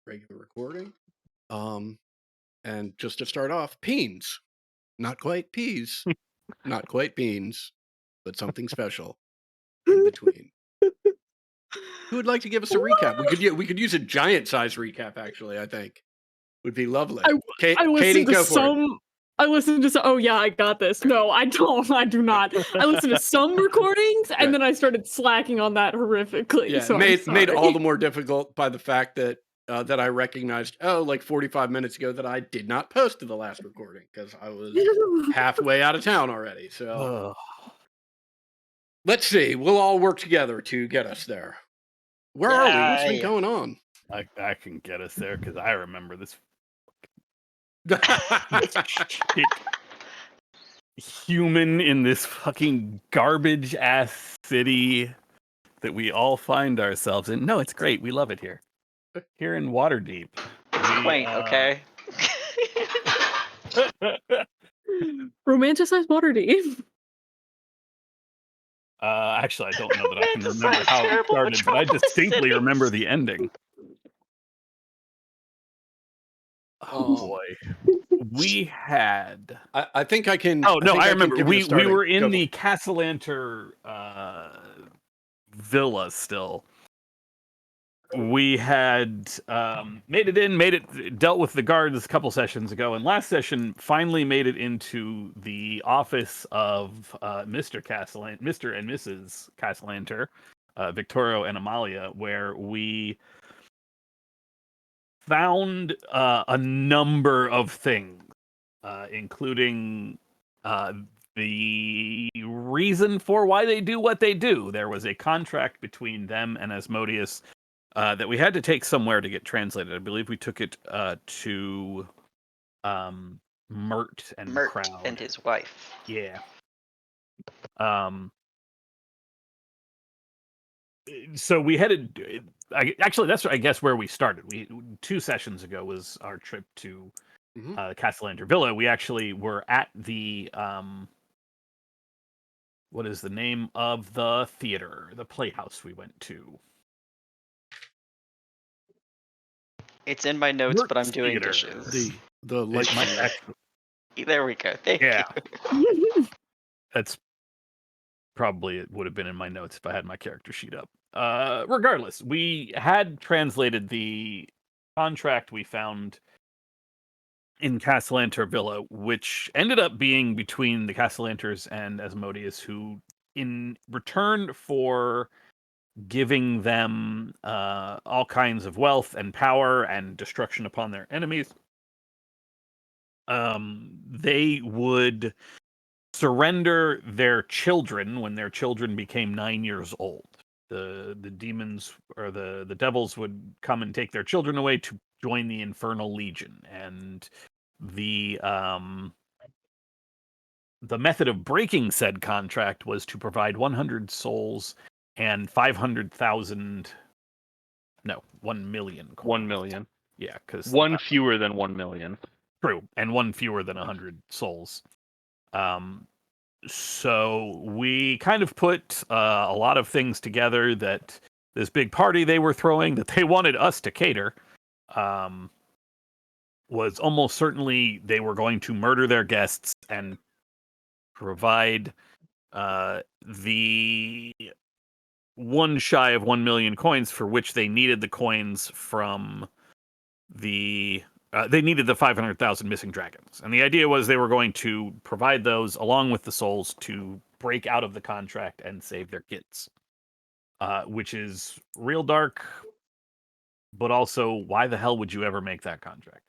regular recording. Um, and just to start off, peens. Not quite peas, not quite beans, but something special in between. Who would like to give us a recap? We could use a giant size recap. Actually, I think would be lovely. I Katie, listened to go for it. some. I listened to some. Oh yeah, I got this. No, I don't. I do not. I listened to some recordings, and Right. then I started slacking on that horrifically. Yeah, So I'm made all sorry. the more difficult by the fact that that I recognized like 45 minutes ago that I did not post to the last recording because I was halfway out of town already. So Ugh. let's see. We'll all work together to get us there. Where are we? What's been Yay. going on? I can get us there because I remember this human in this fucking garbage ass city that we all find ourselves in. No, it's great. We love it here. Here in Waterdeep. Quaint, okay? Romanticized Waterdeep. Actually, I don't know that I can remember Romanticized how it terrible started, but I metropolis distinctly cities. remember the ending. Oh boy. We had. I think I can. Oh no, think I can remember. give it a We starting. were in Go the for it. Castellanter villa still. We had dealt with the guards a couple sessions ago, and last session finally made it into the office of Mr. and Mrs. Castellanter, Victorio and Amalia, where we found a number of things, including the reason for why they do what they do. There was a contract between them and Asmodeus that we had to take somewhere to get translated. I believe we took it to Mert and Mert Crowd. and his wife. Yeah. So we headed. Actually, that's I guess where we started. 2 sessions ago was our trip to Castellanter Villa. We actually were at the what is the name of the theater, the playhouse we went to? It's in my notes, but I'm Mert's doing Theater. dishes. The light. It might actually, There we go. Thank yeah, you. that's probably it would have been in my notes if I had my character sheet up. Regardless, we had translated the contract we found in Castellanter Villa, which ended up being between the Castellanters and Asmodeus, who, in return for giving them all kinds of wealth and power and destruction upon their enemies, they would surrender their children when their children became 9 years old. The demons or the devils would come and take their children away to join the Infernal Legion, and the method of breaking said contract was to provide 100 souls and 500,000. No, 1 million. Coins. 1 million. Yeah, because one fewer than 1 million. True, and one fewer than 100 souls. So we kind of put a lot of things together that this big party they were throwing that they wanted us to cater was almost certainly they were going to murder their guests and provide the one shy of 1 million coins for which they needed the coins from the they needed the 500,000 missing dragons. And the idea was they were going to provide those along with the souls to break out of the contract and save their kids. Which is real dark, but also why the hell would you ever make that contract?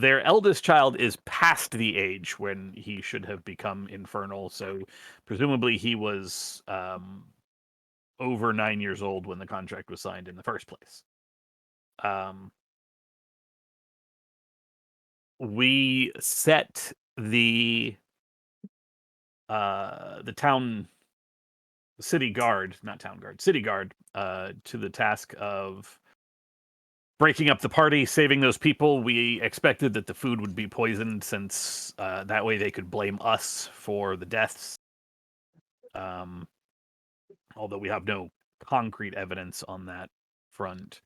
Their eldest child is past the age when he should have become infernal, so presumably he was over 9 years old when the contract was signed in the first place. We set the city guard to the task of breaking up the party, saving those people. We expected that the food would be poisoned since that way they could blame us for the deaths. Although we have no concrete evidence on that front.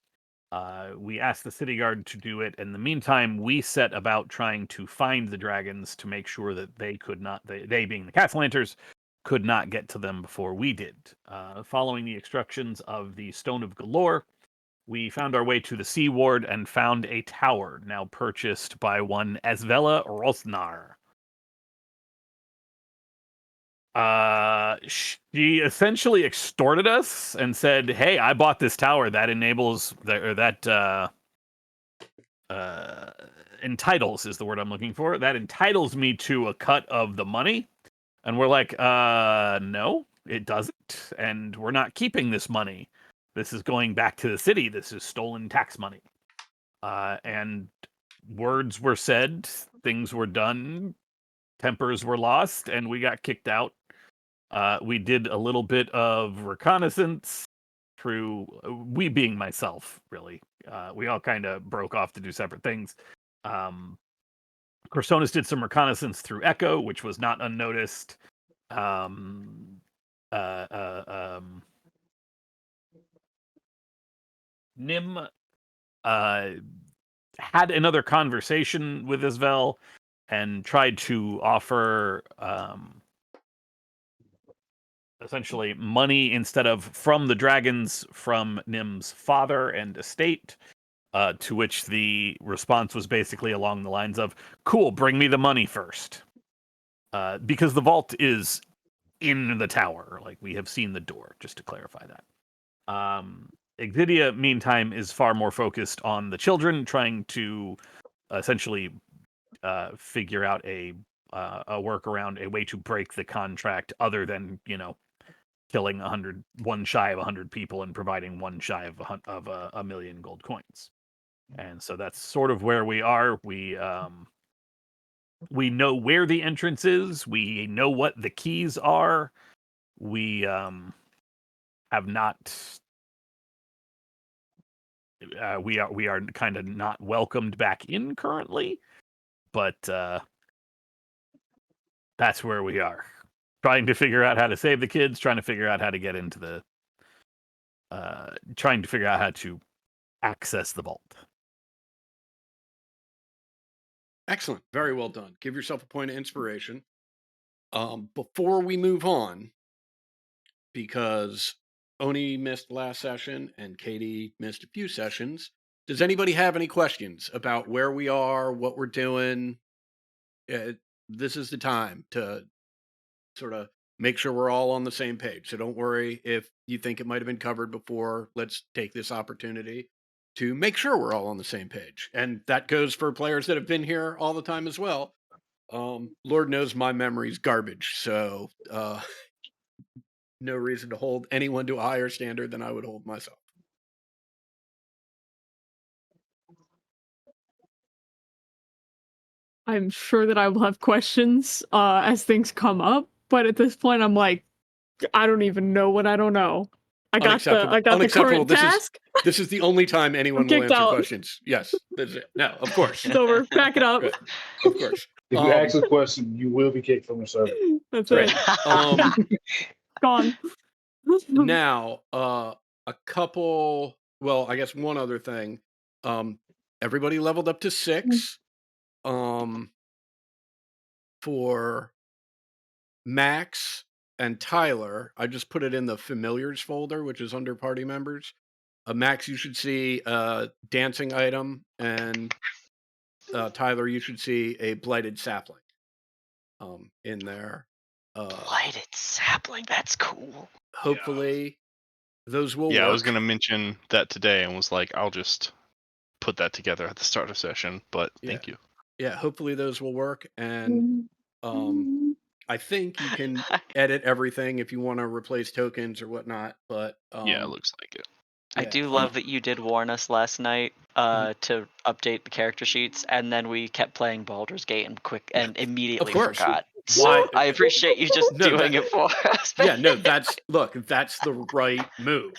We asked the city guard to do it. In the meantime, we set about trying to find the dragons to make sure that they could not, they being the Cathlanters, could not get to them before we did. Following the instructions of the Stone of Galore, we found our way to the Sea Ward and found a tower now purchased by one Esvela Rosnar. She essentially extorted us and said, "Hey, I bought this tower that enables entitles is the word I'm looking for. That entitles me to a cut of the money." And we're like, no, it doesn't. And we're not keeping this money. This is going back to the city. This is stolen tax money. And words were said, things were done, tempers were lost, and we got kicked out. We did a little bit of reconnaissance through, we being myself, really. We all kind of broke off to do separate things. Corsonis did some reconnaissance through Echo, which was not unnoticed. Nim had another conversation with Isvel and tried to offer essentially money instead of from the dragons from Nim's father and estate. To which the response was basically along the lines of, "Cool, bring me the money first." Because the vault is in the tower. Like, we have seen the door, just to clarify that. Exidia, meantime, is far more focused on the children, trying to essentially figure out a workaround, a way to break the contract other than, killing one shy of 100 people and providing one shy of a million gold coins. And so that's sort of where we are. We know where the entrance is. We know what the keys are. We have not. We are kind of not welcomed back in currently, but that's where we are. Trying to figure out how to save the kids. Trying to figure out how to get into the. Trying to figure out how to access the vault. Excellent. Very well done. Give yourself a point of inspiration. Before we move on, because Oni missed last session and Katie missed a few sessions, does anybody have any questions about where we are, what we're doing? This is the time to sort of make sure we're all on the same page. So don't worry if you think it might have been covered before. Let's take this opportunity to make sure we're all on the same page. And that goes for players that have been here all the time as well. Lord knows my memory's garbage, so no reason to hold anyone to a higher standard than I would hold myself. I'm sure that I will have questions as things come up, but at this point I'm like, I don't even know what I don't know. I got the Unacceptable. current task. This is the only time anyone will kicked answer out. questions. Yes, that's it. No, of course. It's over. Back it up. Right. Of course. If you ask a question, you will be kicked from the server. That's Right. it. Gone. Now, a couple. Well, I guess one other thing. Everybody leveled up to 6. For Max and Tyler, I just put it in the familiars folder, which is under party members. Max, you should see a dancing item, and Tyler, you should see a blighted sapling in there. Blighted sapling, that's cool. Hopefully, those will Yeah, work. I was going to mention that today and was like, I'll just put that together at the start of session, but thank you. Yeah, hopefully those will work. And I think you can edit everything if you want to replace tokens or whatnot. But yeah, it looks like it. I do love that you did warn us last night to update the character sheets, and then we kept playing Baldur's Gate and immediately forgot. Why? So I appreciate you just doing it for us. Yeah, no, that's the right move.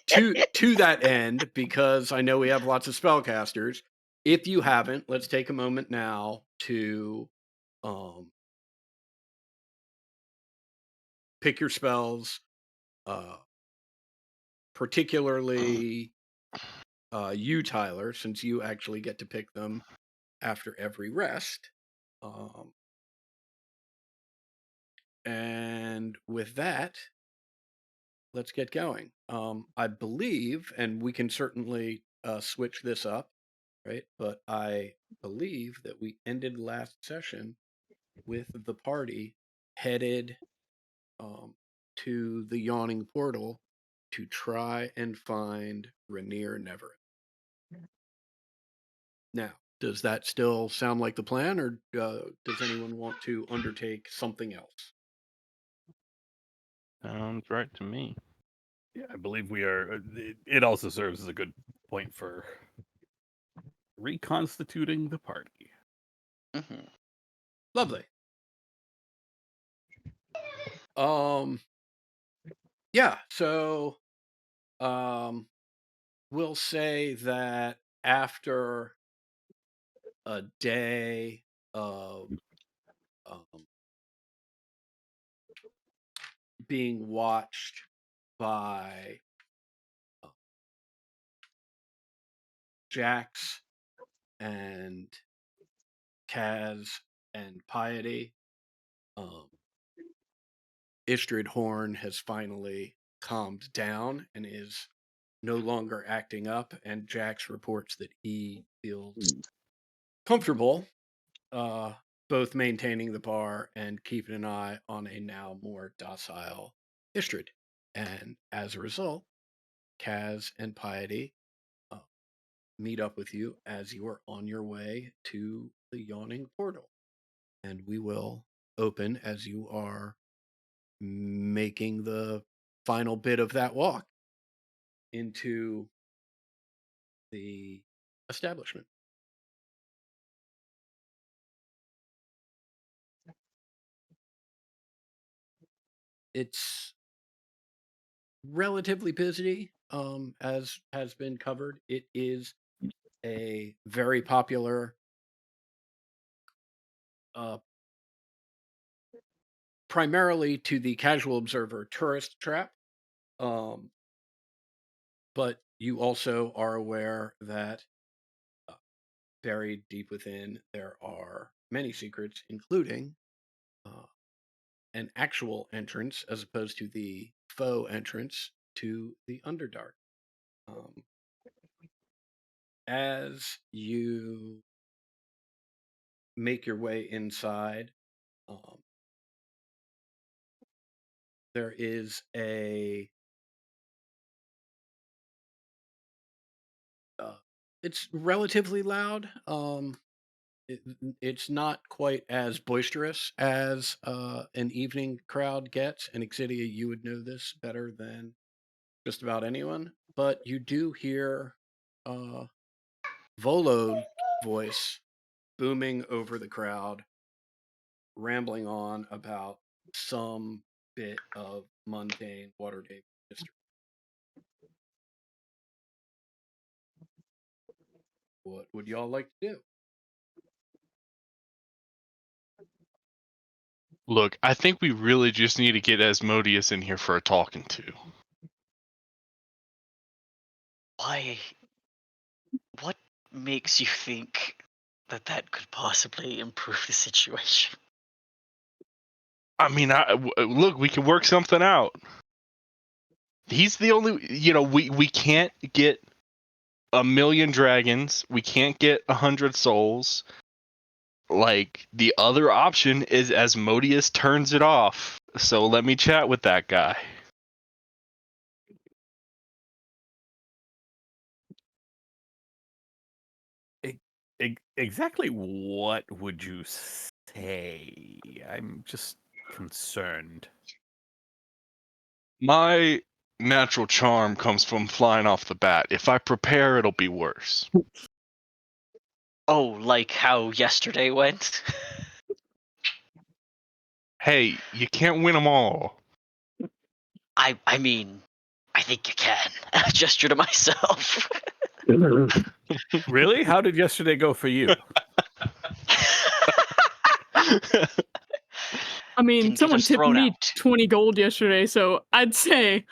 To that end, because I know we have lots of spellcasters, if you haven't, let's take a moment now to pick your spells, particularly you, Tyler, since you actually get to pick them after every rest. And with that, let's get going. I believe, and we can certainly switch this up, right? But I believe that we ended last session with the party headed to the yawning portal to try and find Rainier Neverett. Now, does that still sound like the plan, or does anyone want to undertake something else? Sounds right to me. Yeah, I believe we are. It also serves as a good point for reconstituting the party. Mhm. Lovely. Yeah, so we'll say that after a day of being watched by Jax and Kaz and Piety, Istrid Horn has finally calmed down and is no longer acting up, and Jax reports that he feels comfortable both maintaining the bar and keeping an eye on a now more docile Istrid. And as a result, Kaz and Piety meet up with you as you are on your way to the yawning portal. And we will open as you are making the final bit of that walk into the establishment. It's relatively busy, as has been covered. It is a very popular, primarily to the casual observer, tourist trap. But you also are aware that buried deep within there are many secrets, including an actual entrance as opposed to the faux entrance to the Underdark. As you make your way inside, there is it's relatively loud. It's not quite as boisterous as an evening crowd gets. And Exidia, you would know this better than just about anyone, but you do hear Volo's voice booming over the crowd, rambling on about some bit of mundane Waterdeep history. What would y'all like to do? Look, I think we really just need to get Asmodeus in here for a talking to. Why? What makes you think that that could possibly improve the situation? I mean, look, we can work something out. He's the only, we can't get 1,000,000 dragons. We can't get 100 souls. Like, the other option is Asmodeus turns it off. So let me chat with that guy. Exactly what would you say? I'm just concerned. My natural charm comes from flying off the bat. If I prepare, it'll be worse. Oh, like how yesterday went? Hey, you can't win them all. I mean, I think you can. I gesture to myself. Really? How did yesterday go for you? I mean, Didn't get someone us tipped thrown me out. 20 gold yesterday, so I'd say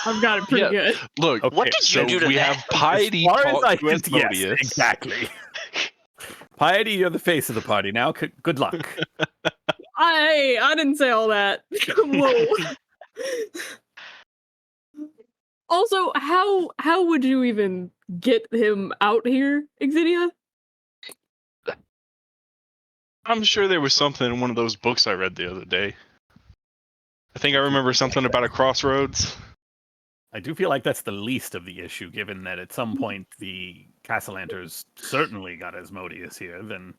I've got it pretty good. Look, Okay, What did you so do to we that? have Piety As far as talk I to can, yes, Asmodeus. exactly. Piety, you're the face of the party now. Good luck. I didn't say all that. Whoa. Also, how would you even get him out here, Exidia? I'm sure there was something in one of those books I read the other day. I think I remember something about a crossroads. I do feel like that's the least of the issue, given that at some point the Castellanters certainly got Asmodeus here. Then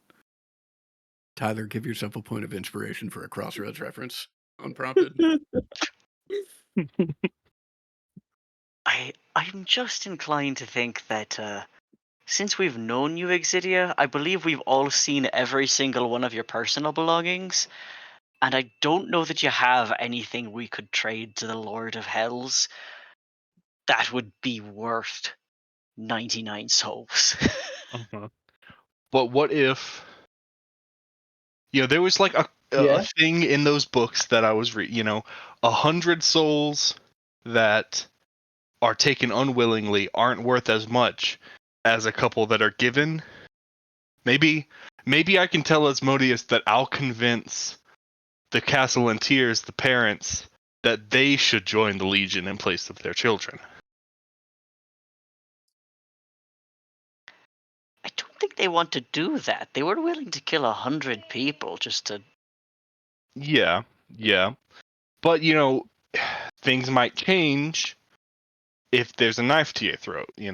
Tyler, give yourself a point of inspiration for a Crossroads reference, unprompted. I'm just inclined to think that since we've known you, Exidia, I believe we've all seen every single one of your personal belongings, and I don't know that you have anything we could trade to the Lord of Hells that would be worth 99 souls. But what if, there was like a Yeah. thing in those books that I was 100 souls that are taken unwillingly aren't worth as much as a couple that are given. Maybe I can tell Asmodeus that I'll convince the Castellantiers, the parents, that they should join the Legion in place of their children. I don't think they want to do that. They were willing to kill 100 people just to. Yeah. But, things might change if there's a knife to your throat, You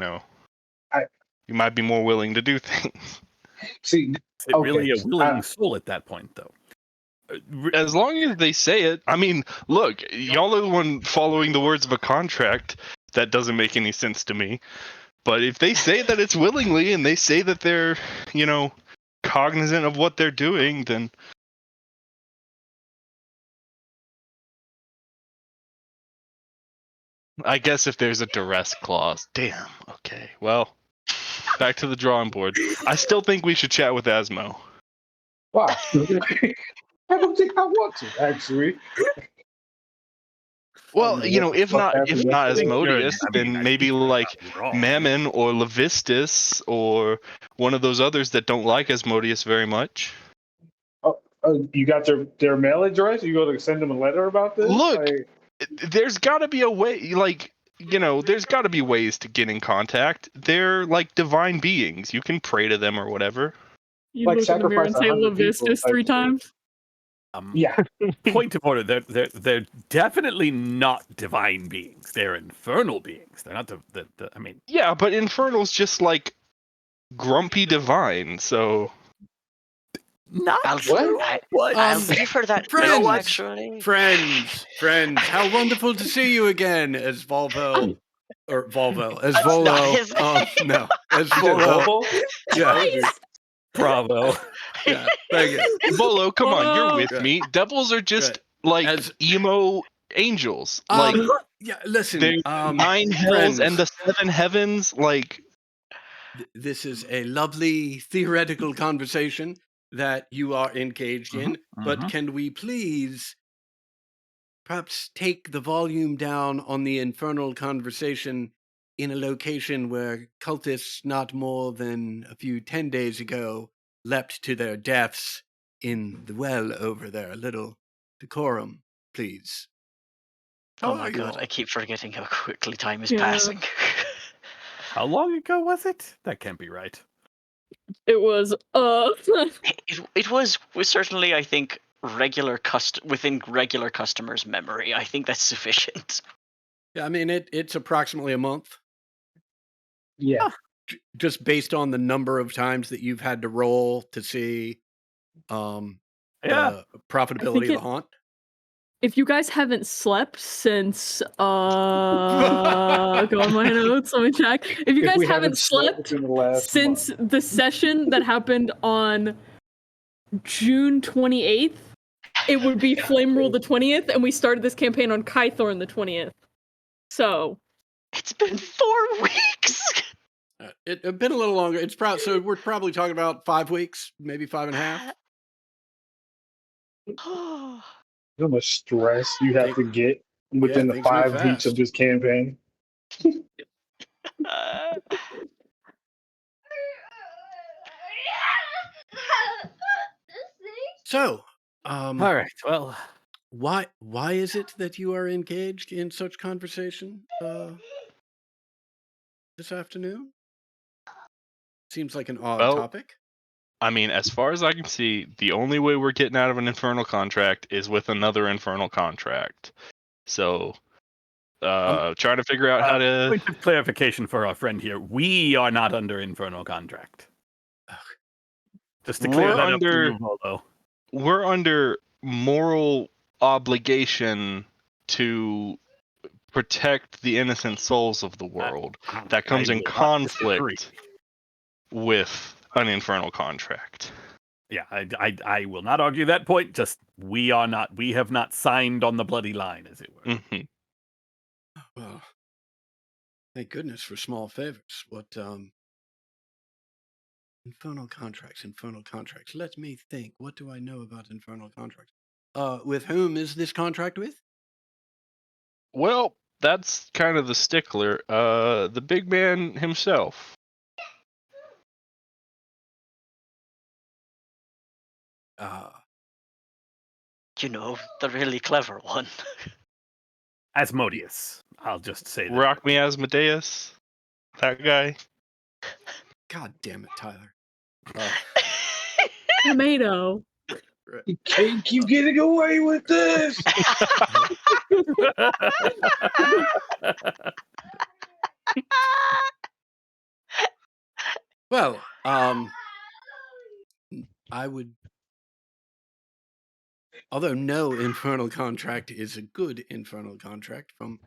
might be more willing to do things. See, is it Okay, really a so willing soul at that point, though? As long as they say it. I mean, look, y'all are the one following the words of a contract. That doesn't make any sense to me. But if they say that it's willingly and they say that they're, cognizant of what they're doing, then I guess if there's a duress clause. Damn. Okay. Well, back to the drawing board. I still think we should chat with Asmo. why? I don't think I want to, actually. Well, if not Asmodeus, I mean, then I maybe think you're like not wrong. Mammon or Levistus or one of those others that don't like Asmodeus very much. You got their mail address? You go to send them a letter about this? Look, Like, there's got to be a way, there's got to be ways to get in contact. They're like divine beings. You can pray to them or whatever. You Like look in the mirror and sacrifice say 100 people Levistus type 3 shit. times. yeah. Point of order: they're definitely not divine beings. They're infernal beings. They're not I mean, Yeah, but Infernal's just like grumpy divine, so not I'll, true. I, What? I'll give her that Friends! no, actually. Friends, how wonderful to see you again, as Volvo, or Volvo, as That's not Volo. his No, as You said Volo. Volvo? Yeah, Bravo. yeah. Thank you. Volo, come on, you're Whoa. with Right. me. Devils are just Right. like As emo angels. Like yeah. Listen, there's 9 hells and friends, the 7 heavens. Like this is a lovely theoretical conversation that you are engaged in, but can we please perhaps take the volume down on the infernal conversation in a location where cultists not more than a few 10 days ago leapt to their deaths in the well over there? A little decorum, please. Oh How my are you god, all? I keep forgetting how quickly time is Yeah. passing. How long ago was it? That can't be right. It was It was certainly, I think, within regular customers' memory. I think that's sufficient. Yeah, I mean, it's approximately a month, Yeah. just based on the number of times that you've had to roll to see Yeah. the profitability of the haunt. if you guys haven't slept since go on my notes, let me check. If you guys we haven't slept within the last since month. the session that happened on June 28th, it would be Flame Rule the 20th, and we started this campaign on Kythorn the 20th. So It's been 4 weeks. It's been a little longer. It's so we're probably talking about 5 weeks, maybe 5.5. How much stress you have to get within the things move 5 weeks of fast. this campaign. So, All right. Well, why is it that you are engaged in such conversation this afternoon? Seems like an odd Well, topic. I mean, as far as I can see, the only way we're getting out of an infernal contract is with another infernal contract. So, trying to figure out how to. point of clarification for our friend here: we are not under infernal contract. Just to clear We're that up for under- you, Volo. We're under moral obligation to protect the innocent souls of the world. That comes I in will not disagree. conflict with an infernal contract. Yeah, I will not argue that point. Just we have not signed on the bloody line, as it were. hmm Well, thank goodness for small favors. What infernal contracts? Let me think. What do I know about infernal contracts? With whom is this contract with? Well, that's kind of the stickler. The big man himself. You know, the really clever one. Asmodeus. I'll just say that. Rock me Asmodeus. That guy. God damn it, Tyler. Tomato. You can't keep getting away with this. Well, I would. Although no infernal contract is a good infernal contract, from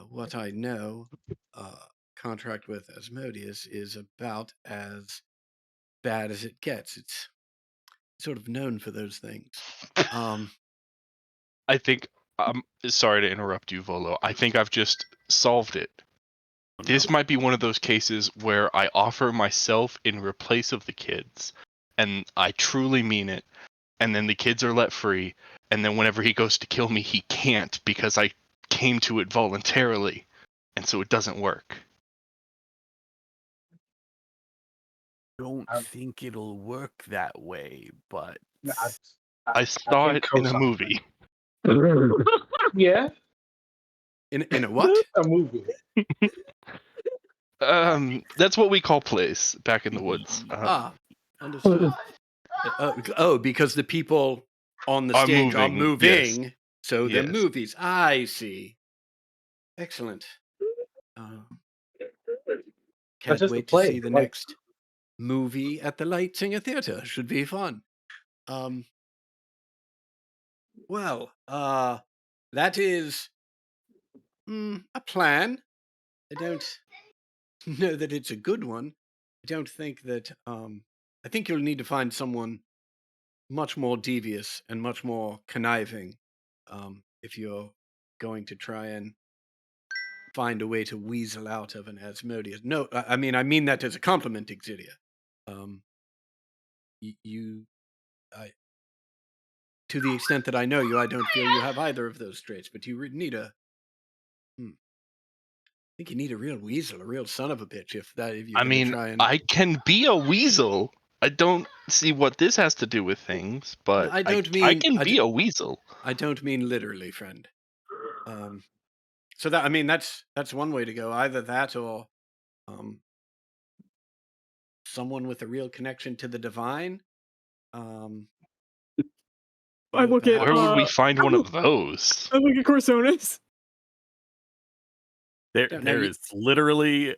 what I know, contract with Asmodeus is about as bad as it gets. It's sort of known for those things. I think. I'm sorry to interrupt you, Volo. I think I've just solved it. This might be one of those cases where I offer myself in replace of the kids, and I truly mean it. And then the kids are let free, and then whenever he goes to kill me, he can't because I came to it voluntarily, and so it doesn't work. Don't think it'll work that way, but I saw think it in a cosign. movie. Yeah, In a what? a movie. That's what we call plays back in the woods. Understood. Because the people on the Are stage are moving, moving, so they're Yes. movies. I see. Excellent. Can't just a wait to play, see the like- next movie at the Light Singer Theater. Should be fun. Well, that is a plan. I don't know that it's a good one. I don't think that. I think you'll need to find someone much more devious and much more conniving if you're going to try and find a way to weasel out of an Asmodeus. No, I mean that as a compliment, Exidia. To the extent that I know you, I don't feel you have either of those traits, but you need a. I think you need a real weasel, a real son of a bitch. If you're going to try and. I can be a weasel. I don't see what this has to do with things, but I don't I mean- can I be d- a weasel. I don't mean literally, friend. So that's one way to go. Either that or someone with a real connection to the divine. I look at Where would we find one of those? I look at Corsonis. There is literally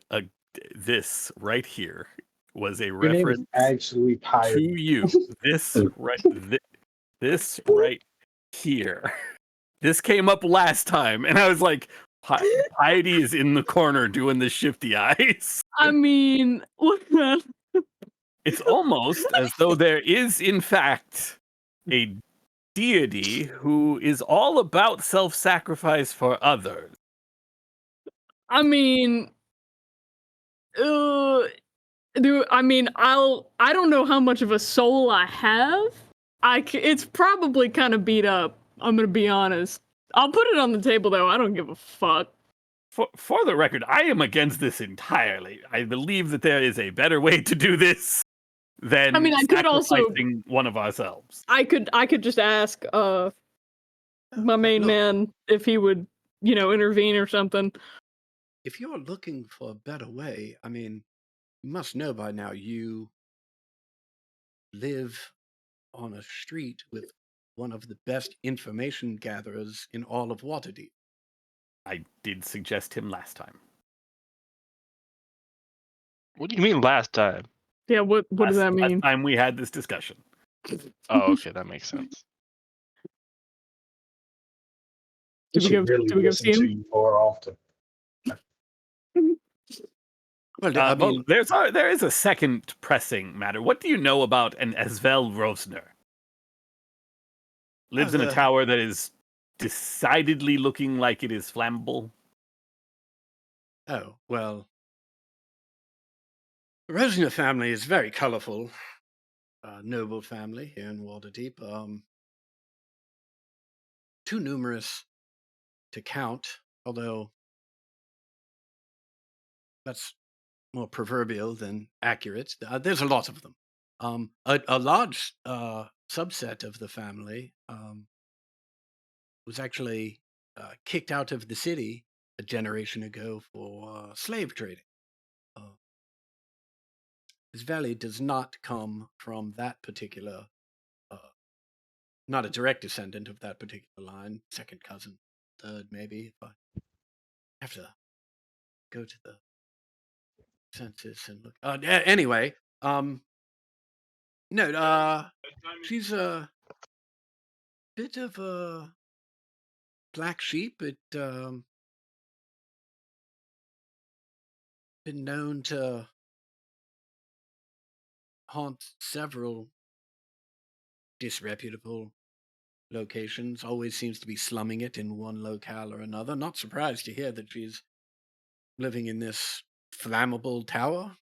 this right here was a Your name is reference actually Pyre. to you. This this right here. This came up last time, and I was like, Piety is in the corner doing the shifty eyes. I mean, what the? It's almost as though there is, in fact, a deity who is all about self-sacrifice for others. I mean, dude. I mean, I don't know how much of a soul I have. It's probably kind of beat up. I'm gonna be honest. I'll put it on the table though. I don't give a fuck. For the record, I am against this entirely. I believe that there is a better way to do this than I mean, I could also- sacrificing one of ourselves. I could just ask my main Look, man if he would, intervene or something. if you're looking for a better way, I mean, you must know by now you live on a street with one of the best information gatherers in all of Waterdeep. I did suggest him last time. What do you mean last time? Yeah, what does that mean? Last time we had this discussion. Oh, okay, that makes sense. We Do we should go- really do we go listen see to him? you more often. Well, I mean, there is a second pressing matter. What do you know about an Esvel Rosner? Lives in a tower that is decidedly looking like it is flammable. oh, well, the Rosner family is very colorful, noble family here in Waterdeep. Too numerous to count, although that's more proverbial than accurate. There's a lot of them. A large subset of the family was actually kicked out of the city a generation ago for slave trading. His valley does not come from that particular, not a direct descendant of that particular line, second cousin, third maybe. If I have to go to the census and look. Anyway, no, she's a bit of a black sheep. It been known to haunt several disreputable locations. Always seems to be slumming it in one locale or another. Not surprised to hear that she's living in this flammable tower.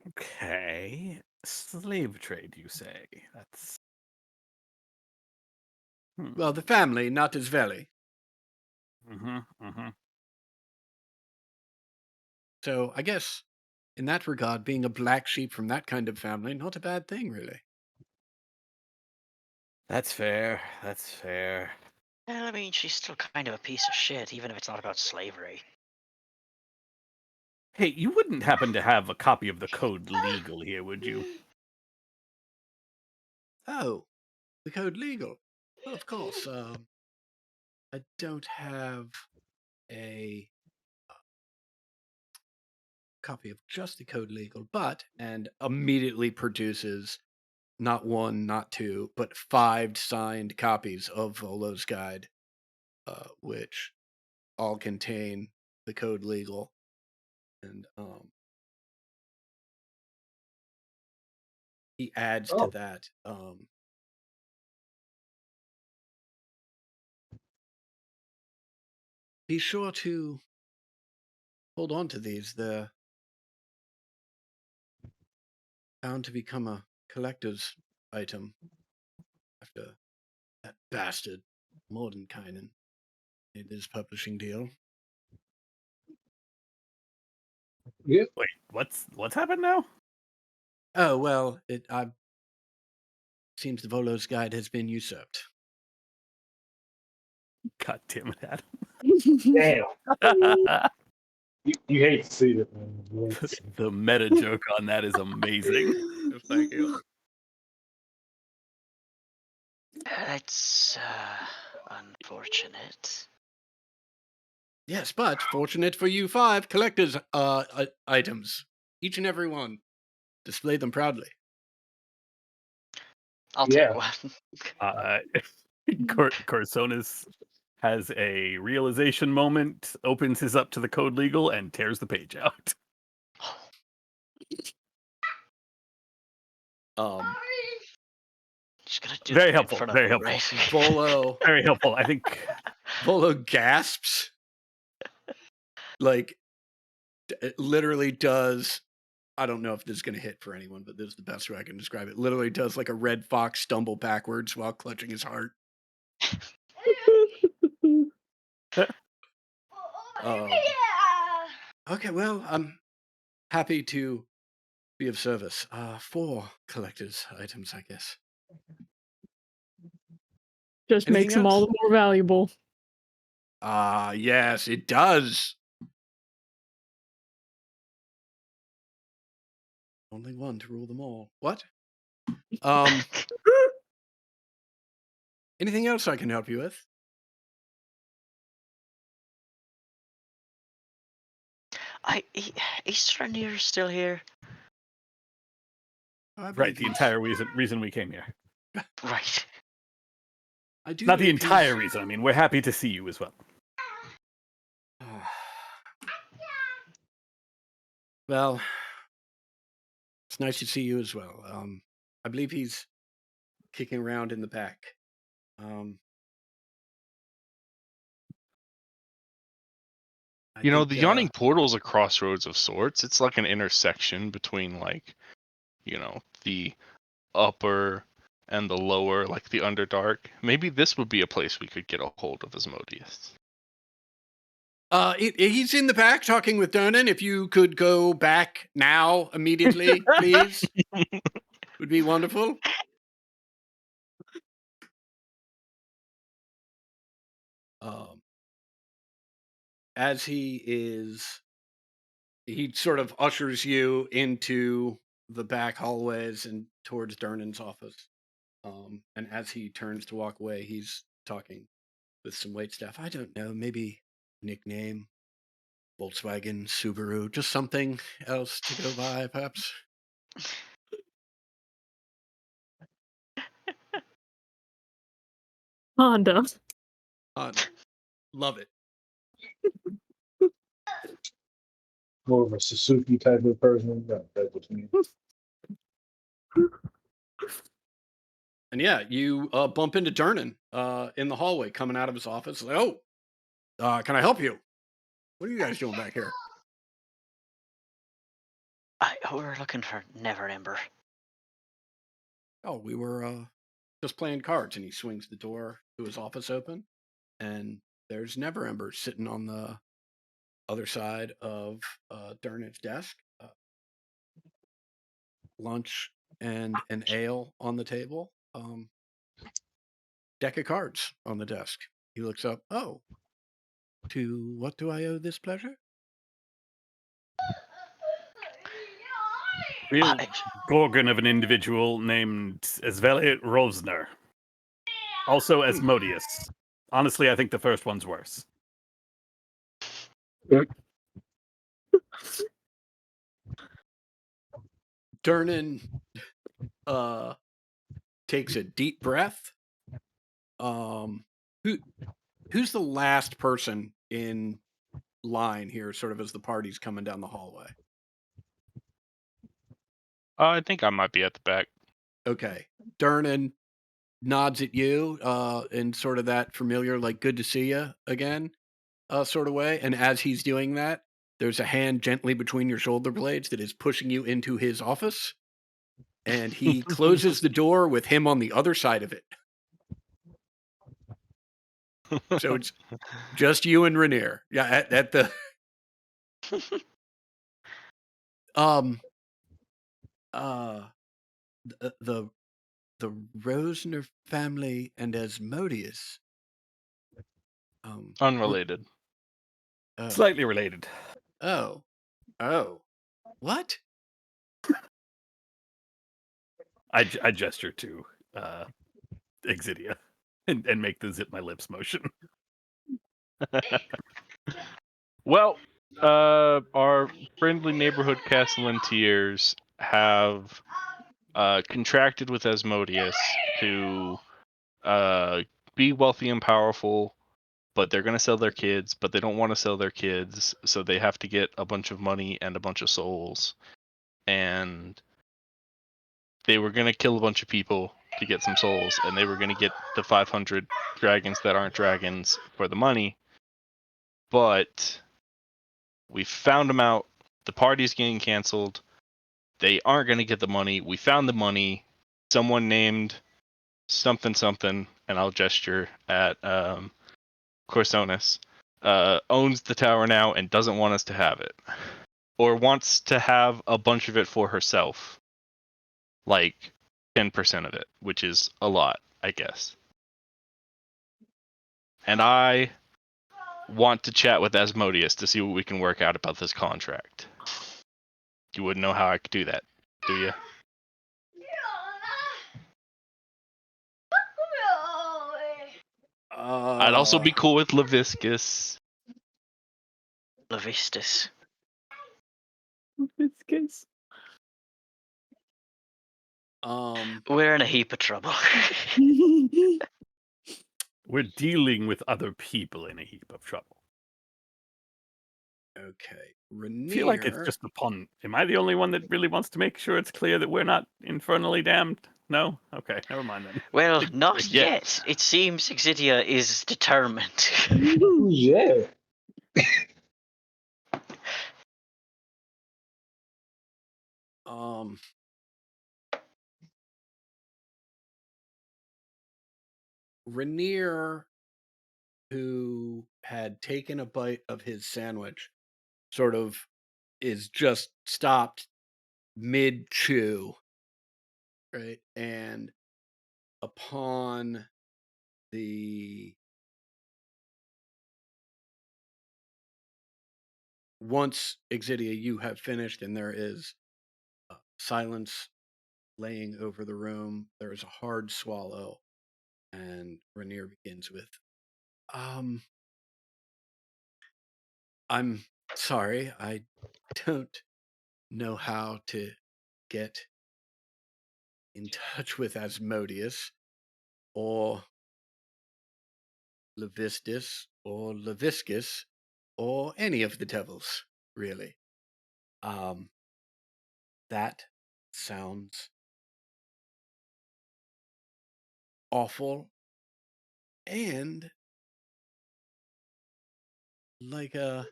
Okay. Slave trade, you say? That's... Well, the family, not his valley. So I guess in that regard, being a black sheep from that kind of family, not a bad thing, really. That's fair. That's fair. Well, I mean, she's still kind of a piece of shit, even if it's not about slavery. Hey, you wouldn't happen to have a copy of the code legal here, would you? Oh, the code legal. Well, of course. I don't have a copy of just the code legal, and immediately produces not one, not two, but 5 signed copies of Volo's Guide, which all contain the code legal. And he adds to that. Be sure to hold on to these. They're bound to become a collector's item after that bastard Mordenkainen made his publishing deal. Yeah. Wait, what's happened now? Oh, well, it seems the Volo's Guide has been usurped. God damn it, Damn. Adam. You hate to see it, man. You hate to see it. The meta joke on that is amazing. Thank you. That's unfortunate. Yes, but fortunate for you 5 collector's items. Each and every one. Display them proudly. I'll Yeah. take one. Corsonis has a realization moment, opens his up to the code legal, and tears the page out. Just gonna do Very that in helpful, front of very him, helpful. right? Volo Very helpful. I think Volo gasps. Like, it literally does I don't know if this is going to hit for anyone, but this is the best way I can describe it. Literally does like a red fox stumble backwards while clutching his heart. Okay, well, I'm happy to be of service. 4 collector's items, I guess. Just Anything makes them all else? the more valuable. Yes, it does. Only one to rule them all. What? Anything else I can help you with? Is Ranier still here? I Right, believe the he's- entire reason we came here. Right. I do Not the believe entire he's- reason. I mean, we're happy to see you as well. Well, it's nice to see you as well. I believe he's kicking around in the back. I You know, think, the Yawning Portal is a crossroads of sorts. It's like an intersection between, like, you know, the upper and the lower, like the Underdark. Maybe this would be a place we could get a hold of Asmodeus. he's in the back talking with Durnan. If you could go back now, immediately, please, would be wonderful. As he sort of ushers you into the back hallways and towards Durnan's office. And as he turns to walk away, he's talking with some waitstaff. I don't know, maybe nickname, Volkswagen, Subaru, just something else to go by, perhaps. Honda. Love it. More of a Suzuki type of person. That's what you mean. And yeah, you bump into Durnan in the hallway coming out of his office. Like, oh, can I help you? What are you guys doing back here? We're looking for Never Ember. Oh, we were just playing cards. And he swings the door to his office open. And there's Never Ember sitting on the other side of Durnan's desk. Lunch and an ale on the table. Deck of cards on the desk. He looks up. Oh, to what do I owe this pleasure? Real gorgon of an individual named Sveli Rosner. Also Asmodeus. Honestly, I think the first one's worse. Durnan takes a deep breath. Who's the last person in line here, sort of as the party's coming down the hallway? I think I might be at the back. Okay. Durnan nods at you in sort of that familiar, like, good to see you again sort of way. And as he's doing that, there's a hand gently between your shoulder blades that is pushing you into his office. And he closes the door with him on the other side of it. So it's just you and Rainier. Yeah, at the the Rosner family and Asmodeus. Unrelated. Slightly related. Oh, what? I gesture to Exidia and make the zip my lips motion. Well, our friendly neighborhood Castellantiers have contracted with Asmodeus to be wealthy and powerful, but they're going to sell their kids, but they don't want to sell their kids, so they have to get a bunch of money and a bunch of souls. And they were going to kill a bunch of people to get some souls, and they were going to get the 500 dragons that aren't dragons for the money. But we found them out. The party's getting canceled. They aren't going to get the money. We found the money. Someone named something something, and I'll gesture at Corsonis, owns the tower now and doesn't want us to have it. Or wants to have a bunch of it for herself. Like 10% of it, which is a lot, I guess. And I want to chat with Asmodeus to see what we can work out about this contract. You wouldn't know how I could do that, do you? I'd also be cool with Leviscus. Levistus. Biscuits. We're in a heap of trouble. We're dealing with other people in a heap of trouble. Okay. I feel like it's just a pun. Am I the only one that really wants to make sure it's clear that we're not infernally damned? No? Okay, never mind then. Well, not Yeah. yet. It seems Exidia is determined. Yeah. Rainier, who had taken a bite of his sandwich, sort of is just stopped mid chew, right? And upon the once Exidia, you have finished, and there is silence laying over the room. There is a hard swallow, and Rainier begins with, I'm sorry, I don't know how to get in touch with Asmodeus or Levistus or Leviscus or any of the devils, really. That sounds awful and like a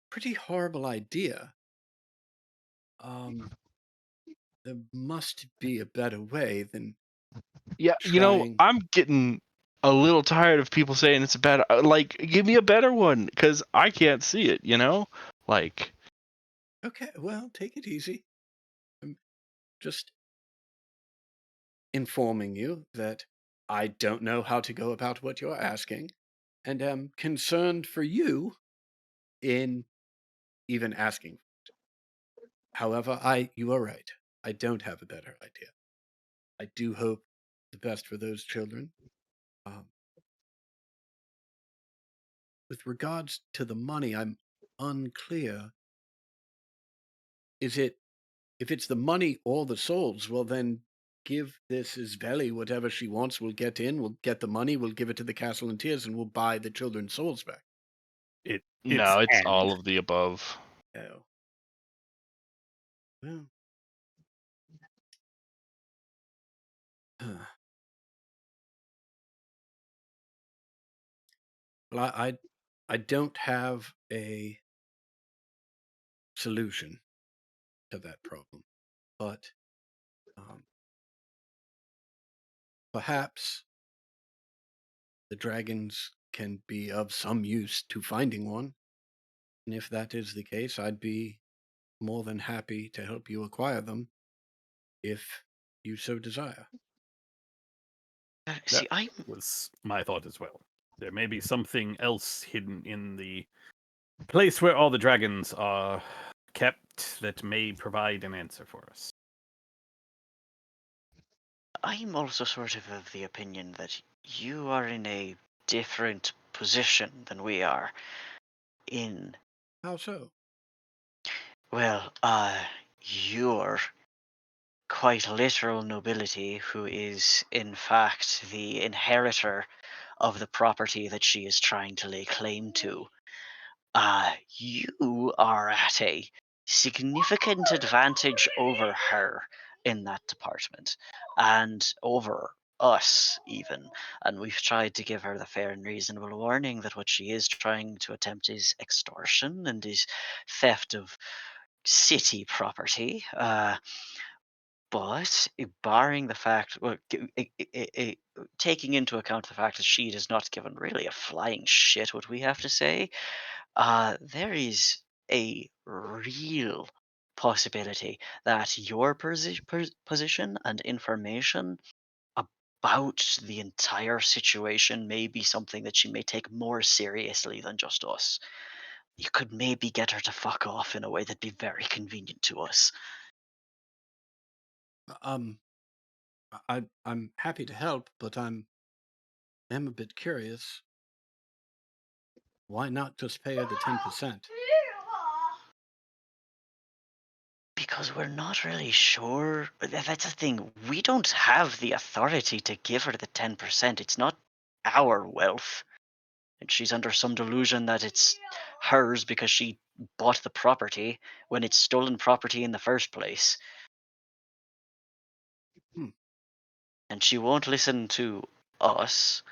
pretty horrible idea. There must be a better way than Yeah, trying. I'm getting a little tired of people saying it's a bad. Like, give me a better one, because I can't see it. Like. Okay, well, take it easy. I'm just informing you that I don't know how to go about what you're asking, and am concerned for you in even asking. However, you are right. I don't have a better idea. I do hope the best for those children. With regards to the money, I'm unclear. If it's the money or the souls, well then give this Isveli whatever she wants. We'll get in, we'll get the money, we'll give it to the castle in tears, and we'll buy the children's souls back. No, it's and all of the above. Oh. Well. Well, I don't have a solution to that problem, but perhaps the dragons can be of some use to finding one. And if that is the case, I'd be more than happy to help you acquire them if you so desire. See, That was my thought as well. There may be something else hidden in the place where all the dragons are kept that may provide an answer for us. I'm also sort of the opinion that you are in a different position than we are. How so? Well, you're quite literal nobility who is in fact the inheritor of the property that she is trying to lay claim to. You are at a significant advantage over her in that department and over us even, and we've tried to give her the fair and reasonable warning that what she is trying to attempt is extortion and is theft of city property. But barring the fact, well, taking into account the fact that she has not given really a flying shit what we have to say, there is a real possibility that your position and information about the entire situation may be something that she may take more seriously than just us. You could maybe get her to fuck off in a way that'd be very convenient to us. Um, I'm happy to help, but am a bit curious. Why not just pay her the 10%? Because we're not really sure. That's the thing. We don't have the authority to give her the 10%. It's not our wealth. And she's under some delusion that it's hers because she bought the property when it's stolen property in the first place. Hmm. And she won't listen to us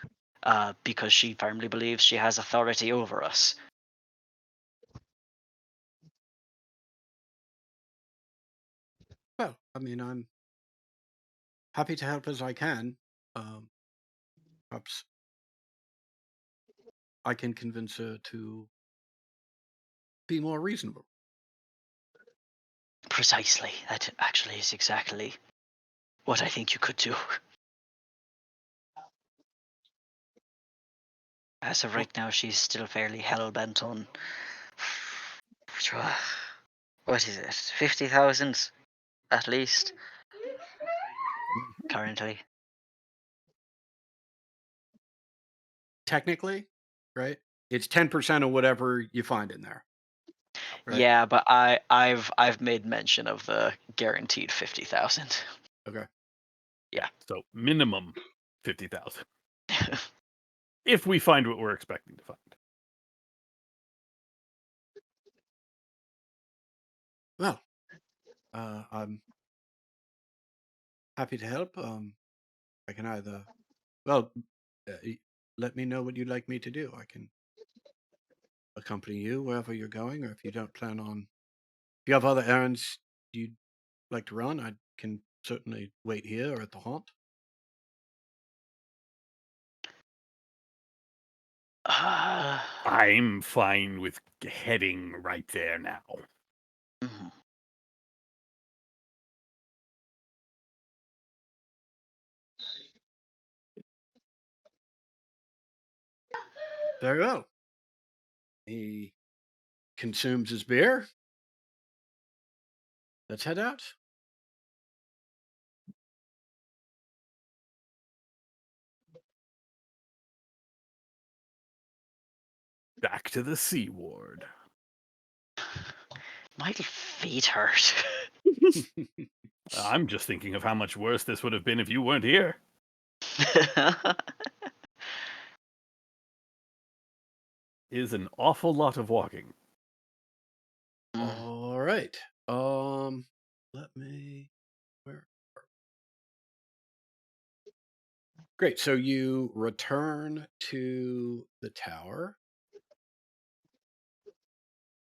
because she firmly believes she has authority over us. Well, I mean, I'm happy to help as I can. Perhaps I can convince her to be more reasonable. Precisely. That actually is exactly what I think you could do. As of Well, right now, she's still fairly hell bent on. What is it? 50,000 at least currently. technically, right? It's 10% of whatever you find in there, right? Yeah, but I've made mention of the guaranteed 50,000. Okay. Yeah. So minimum 50,000 if we find what we're expecting to find. Well, I'm happy to help. I can either, well, let me know what you'd like me to do. I can accompany you wherever you're going, or if you don't plan on, if you have other errands you'd like to run, I can certainly wait here or at the haunt. I'm fine with heading right there now. Mhm. Very well. He consumes his beer. Let's head out. Back to the Sea Ward. My feet hurt. I'm just thinking of how much worse this would have been if you weren't here. Is an awful lot of walking. All right. Let me. Where? Great. So you return to the tower.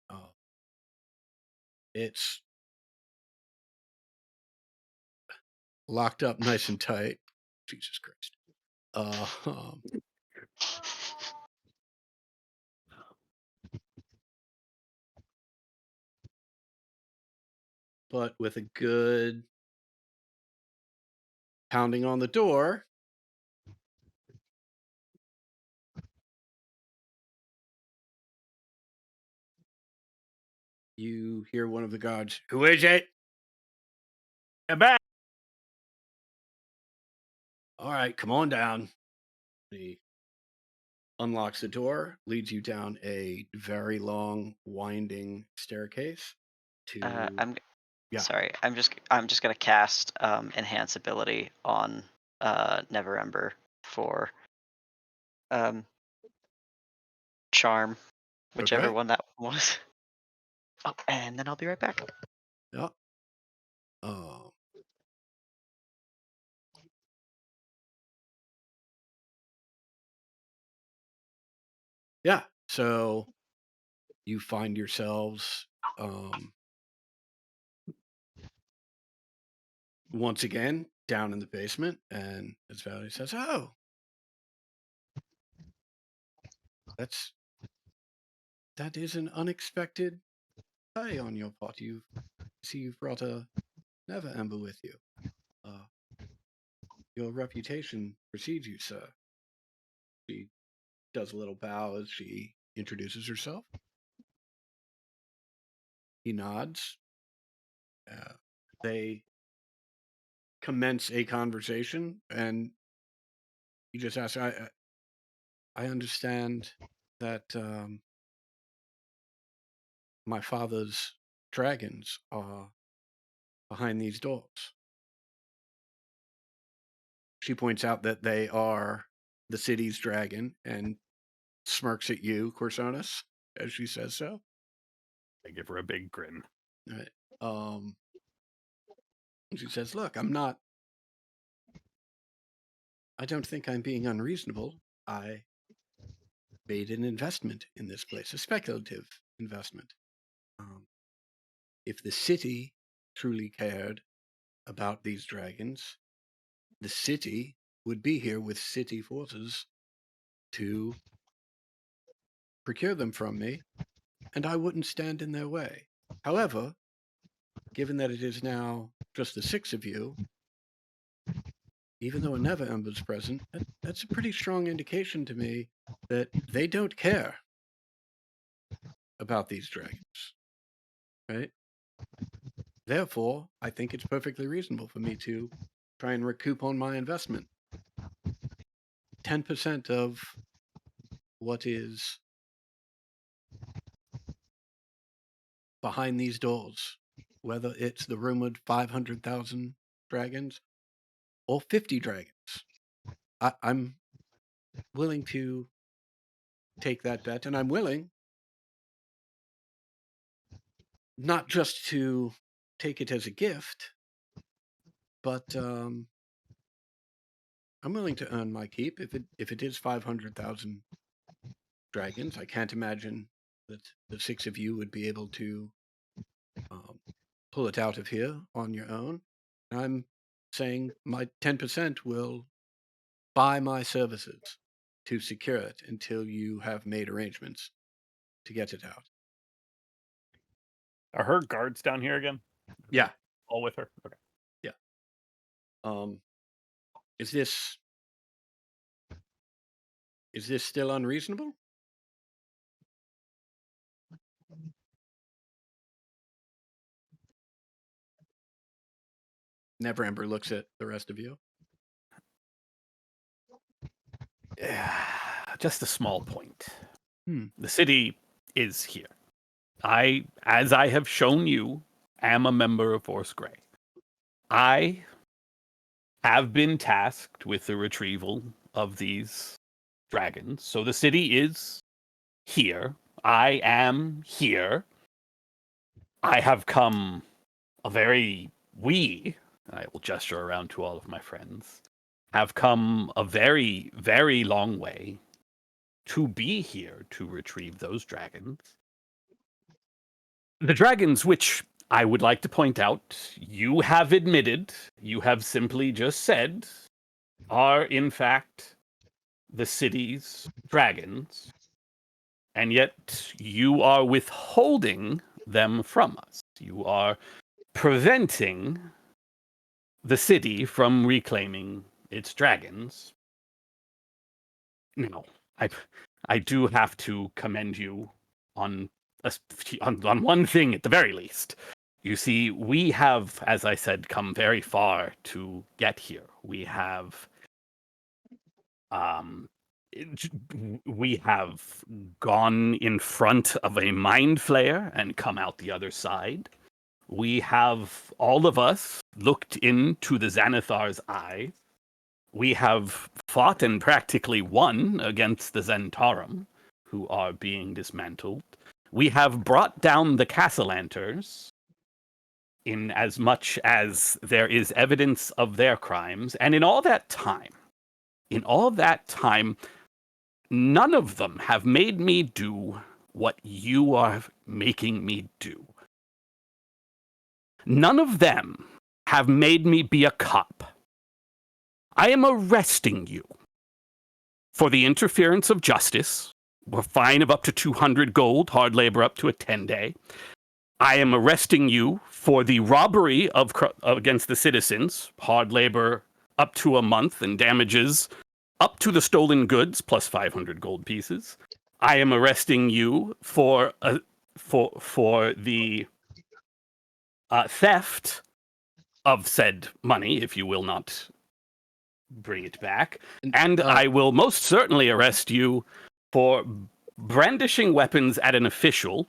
Uh, it's locked up nice and tight. Jesus Christ. Um, but with a good pounding on the door, you hear one of the guards. Who is it? And back. All right, come on down. He unlocks the door, leads you down a very long, winding staircase to. I'm Yeah. sorry. I'm just gonna cast enhance ability on Never Ember for um charm, whichever Okay. one that was. Oh, and then I'll be right back. Yeah. Oh. Yeah. So you find yourselves once again down in the basement, and Miss Valerie says, "Oh, that is an unexpected play on your part. You've brought a Never Ember with you. Your reputation precedes you, sir." She does a little bow as she introduces herself. He nods. They commence a conversation, and he just asks, I understand that my father's dragons are behind these doors." She points out that they are the city's dragon and smirks at you, Corsonis, as she says so. I give her a big grin. All right. She says, "Look, I don't think I'm being unreasonable. I made an investment in this place, a speculative investment. If the city truly cared about these dragons, the city would be here with city forces to procure them from me, and I wouldn't stand in their way. However, given that it is now just the 6 of you, even though a Never Ember's present, that's a pretty strong indication to me that they don't care about these dragons, right? Therefore, I think it's perfectly reasonable for me to try and recoup on my investment. 10% of what is behind these doors, whether it's the rumored 500,000 dragons or 50 dragons. I'm willing to take that bet, and I'm willing not just to take it as a gift, but I'm willing to earn my keep if it is 500,000 dragons. I can't imagine that the 6 of you would be able to pull it out of here on your own. I'm saying my 10% will buy my services to secure it until you have made arrangements to get it out. Are her guards down here again? Yeah. All with her? Okay. Yeah. Is this still unreasonable? Neverember looks at the rest of you. Just a small point. Hmm. The city is here. I, as I have shown you, am a member of Force Grey. I have been tasked with the retrieval of these dragons. So the city is here. I am here. I have come a very I will gesture around to all of my friends, have come a very, very long way to be here to retrieve those dragons. The dragons, which I would like to point out, you have admitted, you have simply just said, are in fact the city's dragons, and yet you are withholding them from us. You are preventing the city from reclaiming its dragons. Now, I do have to commend you on one thing at the very least. You see, we have, as I said, come very far to get here. We have gone in front of a mind flayer and come out the other side. We have, all of us, looked into the Xanathar's eye. We have fought and practically won against the Zentarum, who are being dismantled. We have brought down the Castellanters, in as much as there is evidence of their crimes. And in all that time, none of them have made me do what you are making me do. None of them have made me be a cop. I am arresting you for the interference of justice, a fine of up to 200 gold, hard labor up to a 10-day. I am arresting you for the robbery against the citizens, hard labor up to a month, and damages up to the stolen goods plus 500 gold pieces. I am arresting you for the theft of said money, if you will not bring it back. And I will most certainly arrest you for brandishing weapons at an official,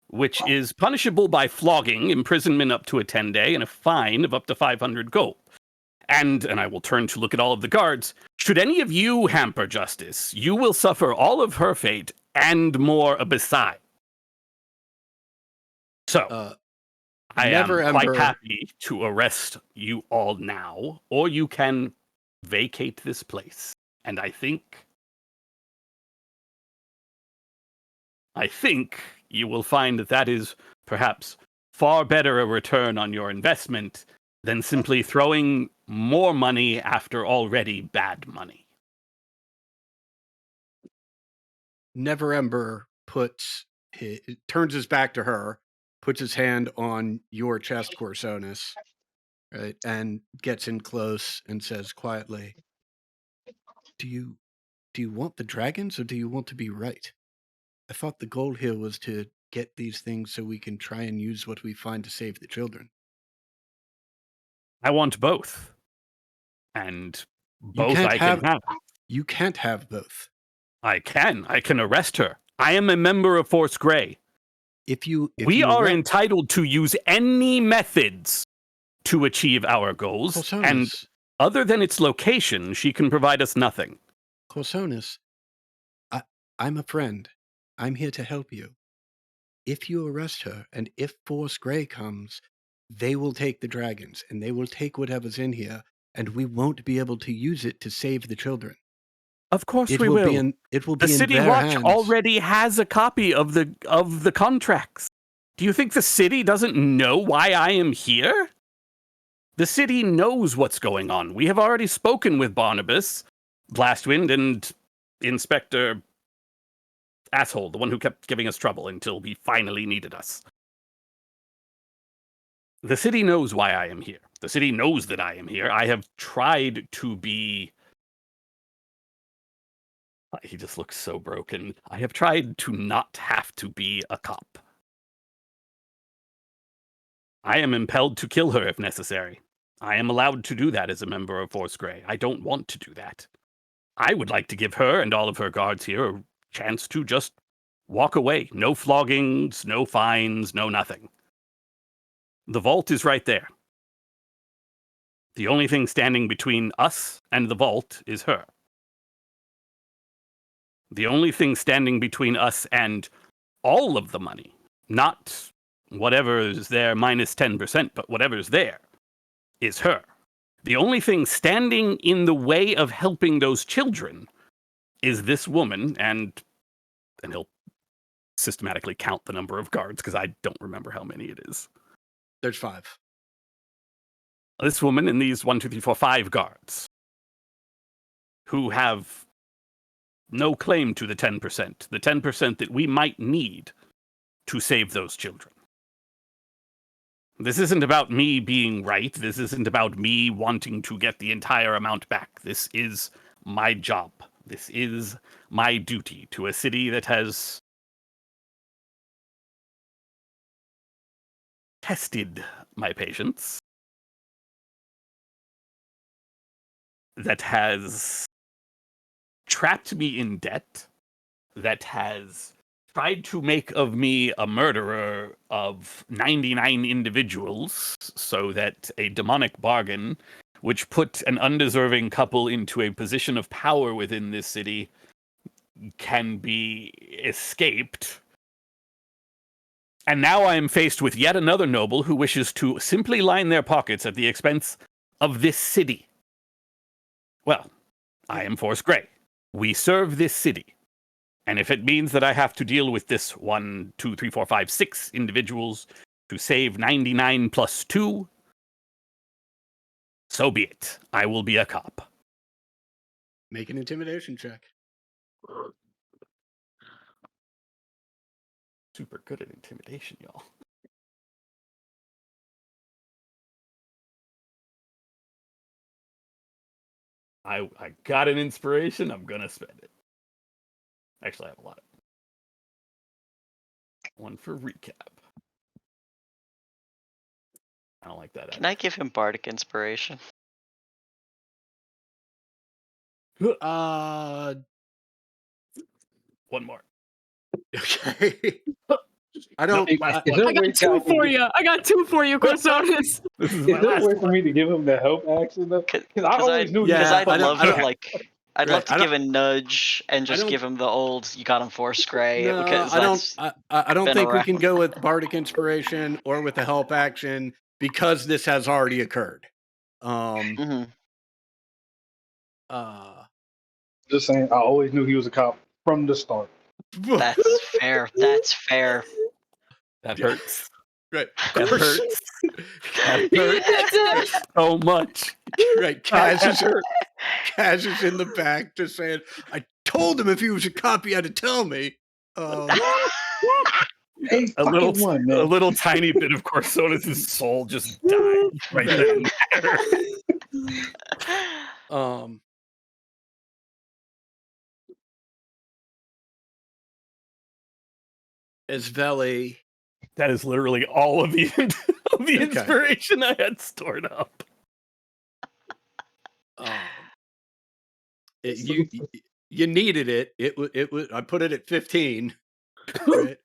which is punishable by flogging, imprisonment up to a 10-day, and a fine of up to 500 gold. And I will turn to look at all of the guards. Should any of you hamper justice, you will suffer all of her fate and more beside. So, I am quite happy to arrest you all now, or you can vacate this place. And I think you will find that is perhaps far better a return on your investment than simply throwing more money after already bad money. Neverember turns his back to her, puts his hand on your chest, Corsonus, right, and gets in close and says quietly, Do you want the dragons, or do you want to be right? I thought the goal here was to get these things so we can try and use what we find to save the children. I want both. And both I can have. You can't have both. I can. I can arrest her. I am a member of Force Grey. We are entitled to use any methods to achieve our goals. Corsonus, and other than its location, she can provide us nothing. Corsonus, I'm a friend. I'm here to help you. If you arrest her, and if Force Grey comes, they will take the dragons, and they will take whatever's in here, and we won't be able to use it to save the children. Of course we will. It will be the in City their Watch hands. already has a copy of the contracts. Do you think the city doesn't know why I am here? The city knows what's going on. We have already spoken with Barnabas, Blastwind, and Inspector Asshole, the one who kept giving us trouble until we finally needed us. The city knows why I am here. The city knows that I am here. I have tried to be... He just looks so broken. I have tried to not have to be a cop. I am impelled to kill her if necessary. I am allowed to do that as a member of Force Grey. I don't want to do that. I would like to give her and all of her guards here a chance to just walk away. No floggings, no fines, no nothing. The vault is right there. The only thing standing between us and the vault is her. The only thing standing between us and all of the money, not whatever is there minus 10%, but whatever's there, is her. The only thing standing in the way of helping those children is this woman, and he'll systematically count the number of guards, because I don't remember how many it is. There's 5. This woman and these 1, 2, 3, 4, 5 guards who have no claim to the 10% that we might need to save those children. This isn't about me being right. This isn't about me wanting to get the entire amount back. This is my job. This is my duty to a city that has tested my patience, that has trapped me in debt, that has tried to make of me a murderer of 99 individuals so that a demonic bargain, which put an undeserving couple into a position of power within this city, can be escaped. And now I am faced with yet another noble who wishes to simply line their pockets at the expense of this city. Well, I am Force Grey. We serve this city. And if it means that I have to deal with this 1, 2, 3, 4, 5, 6 individuals to save 99 plus 2, So be it. I will be a cop. Make an intimidation check. Super good at intimidation, y'all. I got an inspiration. I'm gonna spend it. Actually, I have a lot. One for recap. I don't like that. Can I give him bardic inspiration? Uh, One more. okay. I No, don't. last Is one. there I a way got two I can for get- you. I got two for you, Corsonis. This is Is my there a last way for one. me to give him the help action though? Because I always knew he was Yeah, I'd I don't- love I to don't- like. I'd Right, love to I don't- give a nudge and just don't- give him the old "you got him for Scray" No, because I don't. that's I don't been think we can around. go with bardic inspiration or with the help action because this has already occurred. Mhm. just saying. I always knew he was a cop from the start. That's fair. That's fair. That Yeah. hurts. Right. That hurts. That hurts so much. Right. Kaz is in the back just saying, I told him if he was a cop, he had to tell me. Hey, A little, fucking one, man. a little tiny bit of Corsonis' soul just died right then and there. Esveli, That is literally all of the Okay. inspiration I had stored up. you needed it. It was. I put it at 15. Right.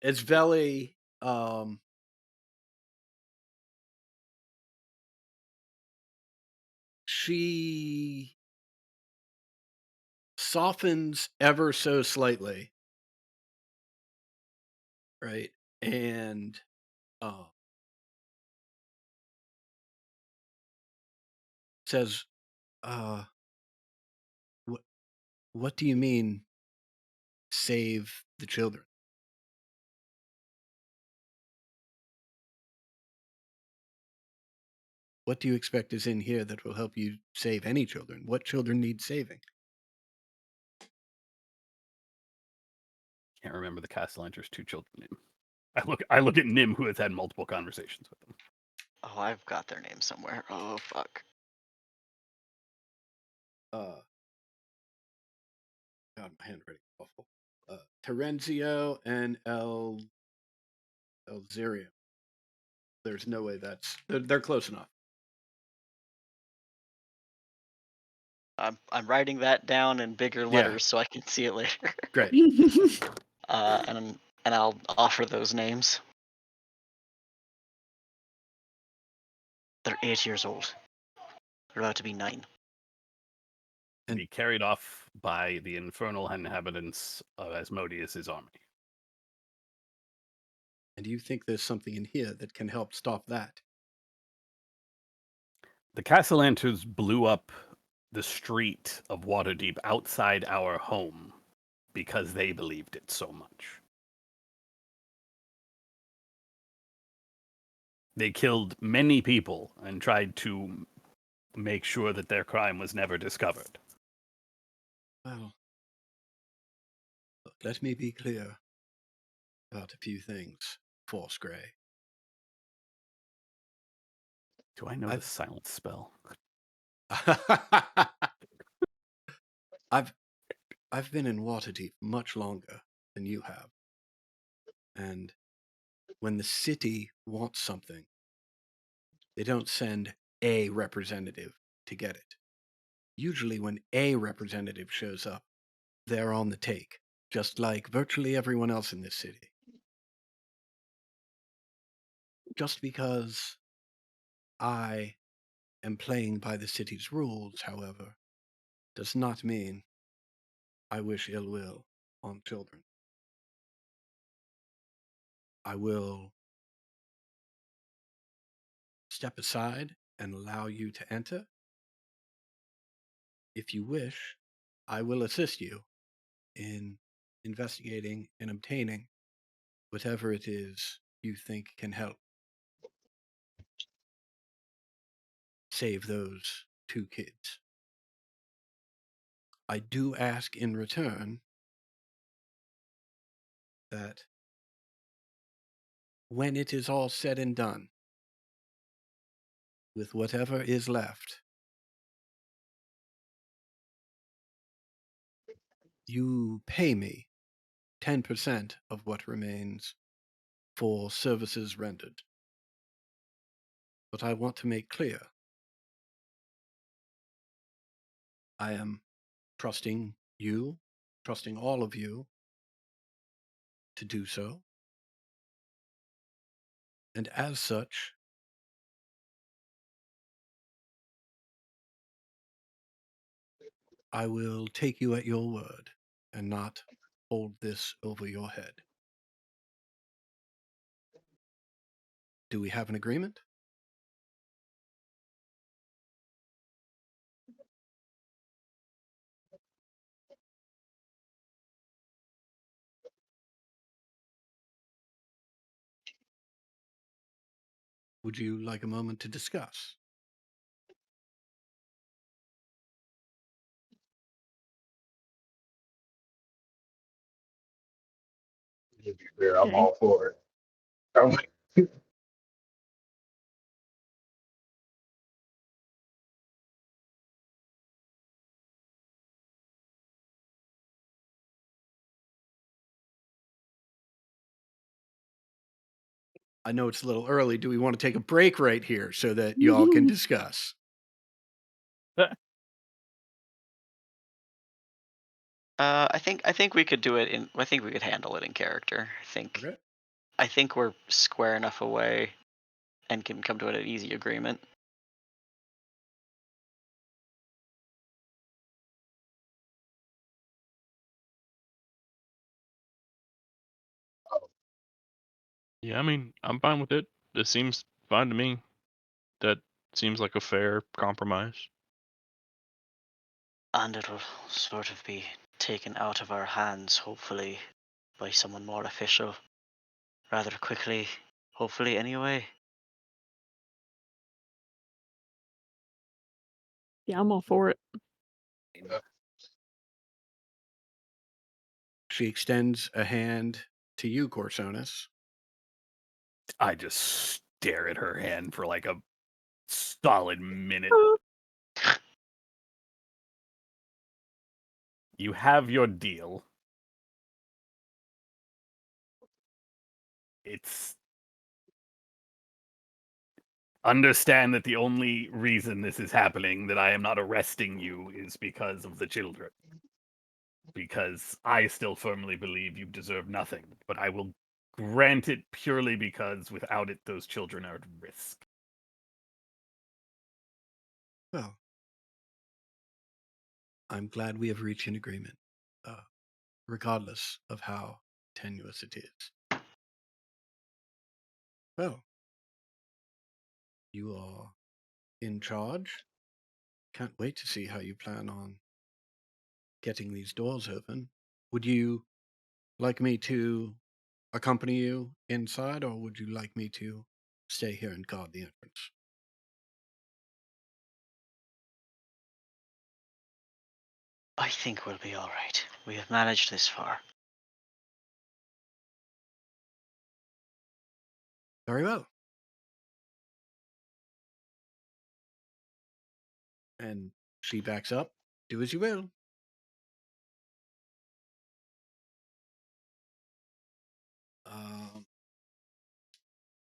Esveli, she softens ever so slightly, right? And says, what do you mean save the children? What do you expect is in here that will help you save any children? What children need saving? Can't remember the Castellanter's two children name. I look at Nim, who has had multiple conversations with them. Oh, I've got their name somewhere. Oh fuck. God, my handwriting is awful. Terenzio and Elzerio. There's no way they're close enough. I'm writing that down in bigger letters so I can see it later. Great. And I'll offer those names. They're 8 years old. They're about to be 9. And be carried off by the infernal inhabitants of Asmodeus' army. And do you think there's something in here that can help stop that? The Castellanters blew up the street of Waterdeep outside our home because they believed it so much. They killed many people and tried to make sure that their crime was never discovered. Well, look, let me be clear about a few things, Force Grey. Do I know the silence spell? I've been in Waterdeep much longer than you have. And when the city wants something, they don't send a representative to get it. Usually when a representative shows up, they're on the take, just like virtually everyone else in this city. Just because I am playing by the city's rules, however, does not mean I wish ill will on children. I will step aside and allow you to enter. If you wish, I will assist you in investigating and obtaining whatever it is you think can help. save those 2 kids. I do ask in return that when it is all said and done, with whatever is left, you pay me 10% of what remains for services rendered. But I want to make clear, I am trusting you, trusting all of you to do so. And as such, I will take you at your word and not hold this over your head. Do we have an agreement? Would you like a moment to discuss? To be fair, I'm Okay. all for it. I'm, I know it's a little early. Do we want to take a break right here so that y'all can discuss? I think we could do it in. I think we could handle it in character. Okay. I think we're square enough away, and can come to an easy agreement. Yeah, I mean, I'm fine with it. This seems fine to me. That seems like a fair compromise. And it'll sort of be taken out of our hands, hopefully, by someone more official, rather quickly. Hopefully, anyway. Yeah, I'm all for it. She extends a hand to you, Corsonis. I just stare at her hand for like a solid minute. You have your deal. It's understand that the only reason this is happening, that I am not arresting you, is because of the children. Because I still firmly believe you deserve nothing, but I will grant it purely because without it, those children are at risk. Well, I'm glad we have reached an agreement, regardless of how tenuous it is. Well, you are in charge. Can't wait to see how you plan on getting these doors open. Would you like me to accompany you inside, or would you like me to stay here and guard the entrance? I think we'll be all right. We have managed this far. Very well. And she backs up. Do as you will.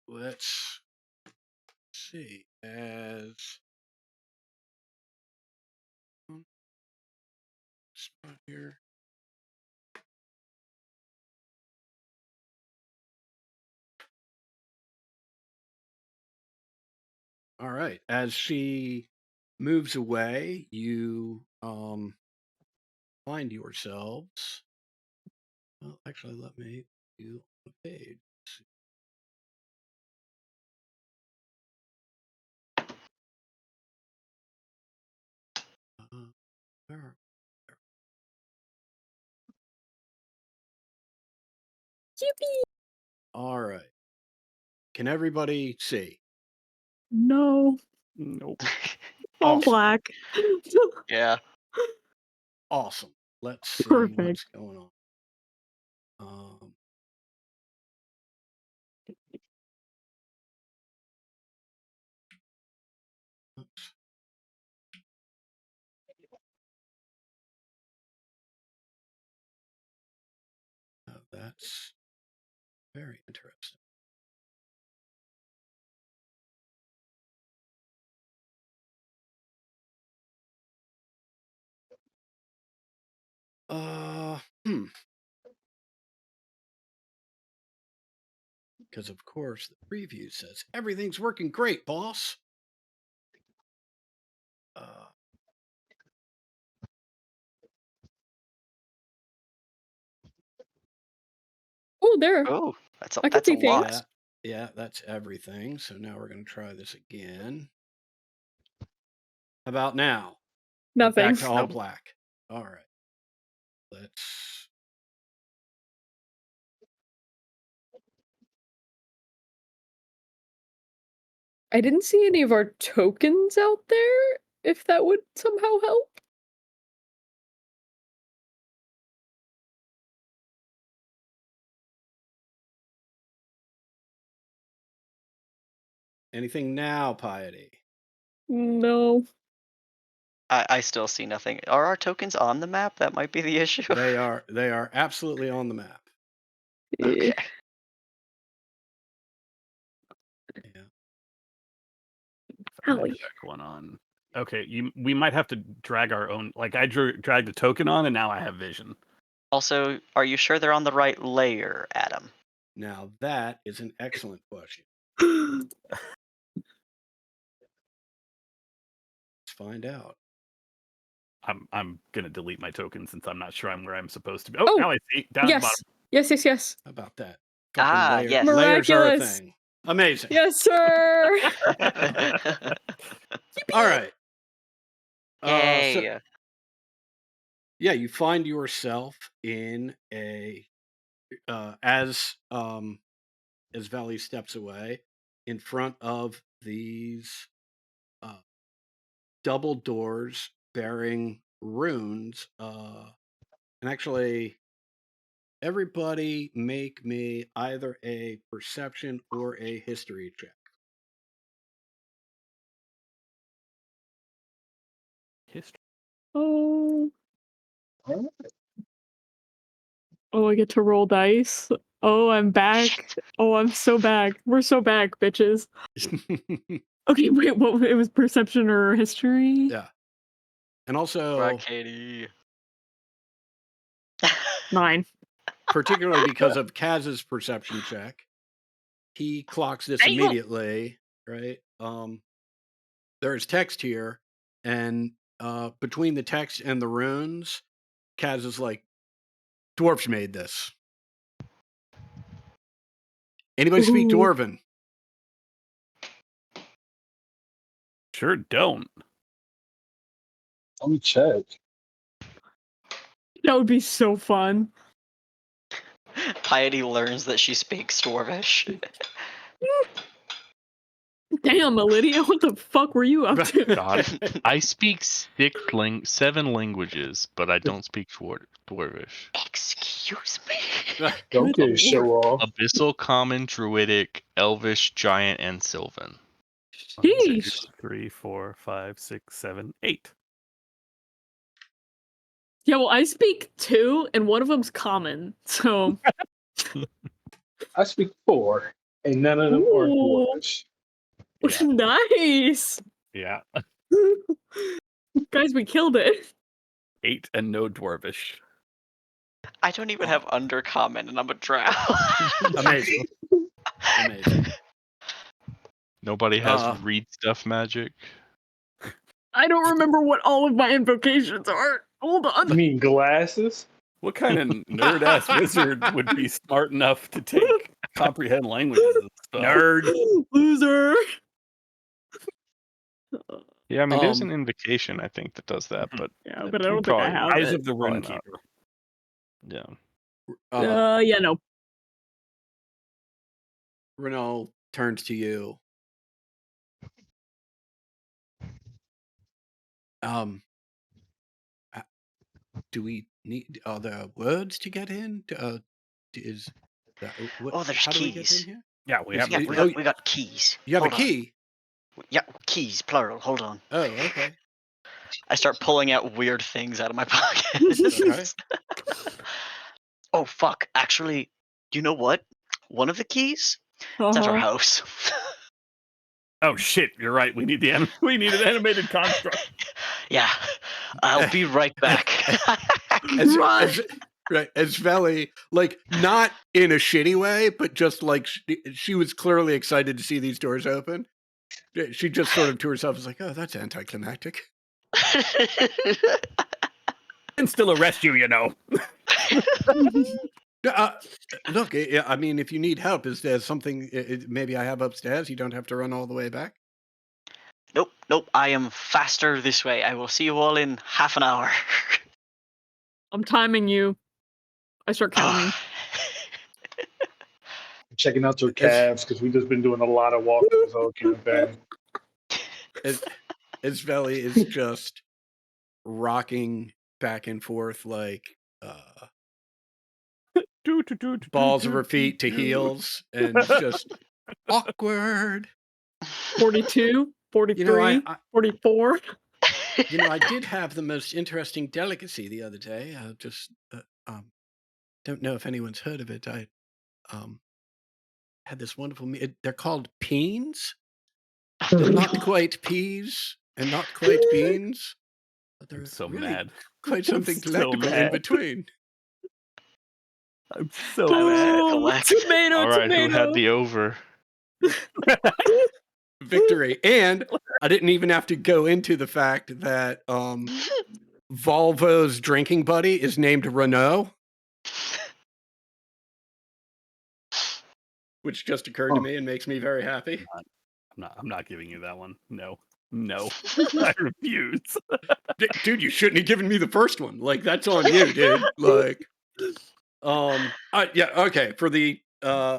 Let's see. As spot here. All right. As she moves away, you find yourselves. Well, actually, let me do a page. Where? Yippee! All right. Can everybody see? No. Nope. All Awesome. black. Yeah. Awesome. Let's see Perfect. what's going on. Oops. That's very interesting. Because of course the preview says everything's working great, boss. Oh, there. Oh, that's a, I can that's a see things. lot. Yeah, that's everything. So now we're going to try this again. How about now? Nothing. Back to all Nope. black. All right. Let's. I didn't see any of our tokens out there, if that would somehow help. Anything now, Piety? No. I still see nothing. Are our tokens on the map? That might be the issue. They are absolutely on the map. Okay. Yeah. Howie. That one on. Okay, we might have to drag our own. Like I dragged a token on, and now I have vision. Also, are you sure they're on the right layer, Adam? Now that is an excellent question. Let's find out. I'm gonna delete my token since I'm not sure I'm where I'm supposed to be. Oh, Oh, now I see down at the Yes. Yes. How about that? Ah, yes. Layers are a Miraculous. thing. Amazing. Yes, sir. All right. Yay. Yeah, you find yourself in a as Valley steps away in front of these double doors bearing runes. And actually, everybody make me either a perception or a history check. history. Oh. Oh, I get to roll dice. Oh, I'm back. Oh, I'm so back. We're so back, bitches. Okay, wait, what? It was perception or history? Yeah. And also, Right, Katie. 9. particularly because of Kaz's perception check, he clocks this immediately, right? There's text here, and between the text and the runes, Kaz is like, dwarfs made this. Anybody speak Ooh. Dwarven? Sure don't. Let me check. That would be so fun. Piety learns that she speaks Dwarvish. Damn, Lydia, what the fuck were you up to? God, I speak 7 languages, but I don't speak Dwarvish. Excuse me. Okay, show off. Abyssal, Common, Druidic, Elvish, Giant, and Sylvan. 1, 2, Sheesh. 3, 4, 5, 6, 7, 8. Yeah, well, I speak 2, and one of them's common, so. I speak 4, and none of them are Ooh. dwarvish. Yeah. Nice! Yeah. Guys, we killed it. 8 and no dwarvish. I don't even have undercommon, and I'm a drow. Amazing. Amazing. Nobody has read stuff magic. I don't remember what all of my invocations are. Hold on. You mean glasses? What kind of nerd ass wizard would be smart enough to comprehend languages and stuff? Nerd. Loser. Yeah, I mean, there's an invocation I think that does that, but Yeah, but I don't think I probably have Eyes it. of the Probably Runekeeper. not. Uh, Yeah, no. Renault turns to you. Um, do we need the words to get in? Is that what? Oh, there's How do we get in keys. here? Yeah, we Is- have the Yeah, is- we oh, got we got keys. you have a Hold on. key. Yeah, keys plural. Hold on. Oh, okay. I start pulling out weird things out of my pocket. Okay. Oh fuck! Actually, you know what? One of the keys. It's at our house. Oh shit, you're right. We need we need an animated construct. Yeah, I'll be right back. As, Run! as Veli, like, not in a shitty way, but just like she was clearly excited to see these doors open. She just sort of to herself was like, "Oh, that's anticlimactic." Can still arrest you, you know. Look, I mean, if you need help, is there something maybe I have upstairs? You don't have to run all the way back. Nope. I am faster this way. I will see you all in half an hour. I'm timing you. I start counting. Checking out your calves because we've just been doing a lot of walking this whole campaign. Veli is just rocking back and forth like balls of her feet to heels, and just awkward. 42, 43, You know, 44. I did have the most interesting delicacy the other day. Don't know if anyone's heard of it. I had this wonderful they're called peens. They're not quite peas and not quite beans, but they're So really mad. quite something so delectable in mad. between. I'm so Time to mad. collect. Tomato, All right, tomato. who had the over? Victory. And I didn't even have to go into the fact that Volvo's drinking buddy is named Renault, which just occurred to me and makes me very happy. I'm not giving you that one. No. I refuse. Dude, you shouldn't have given me the first one. Like, that's on you, dude. Like, yeah, okay. For the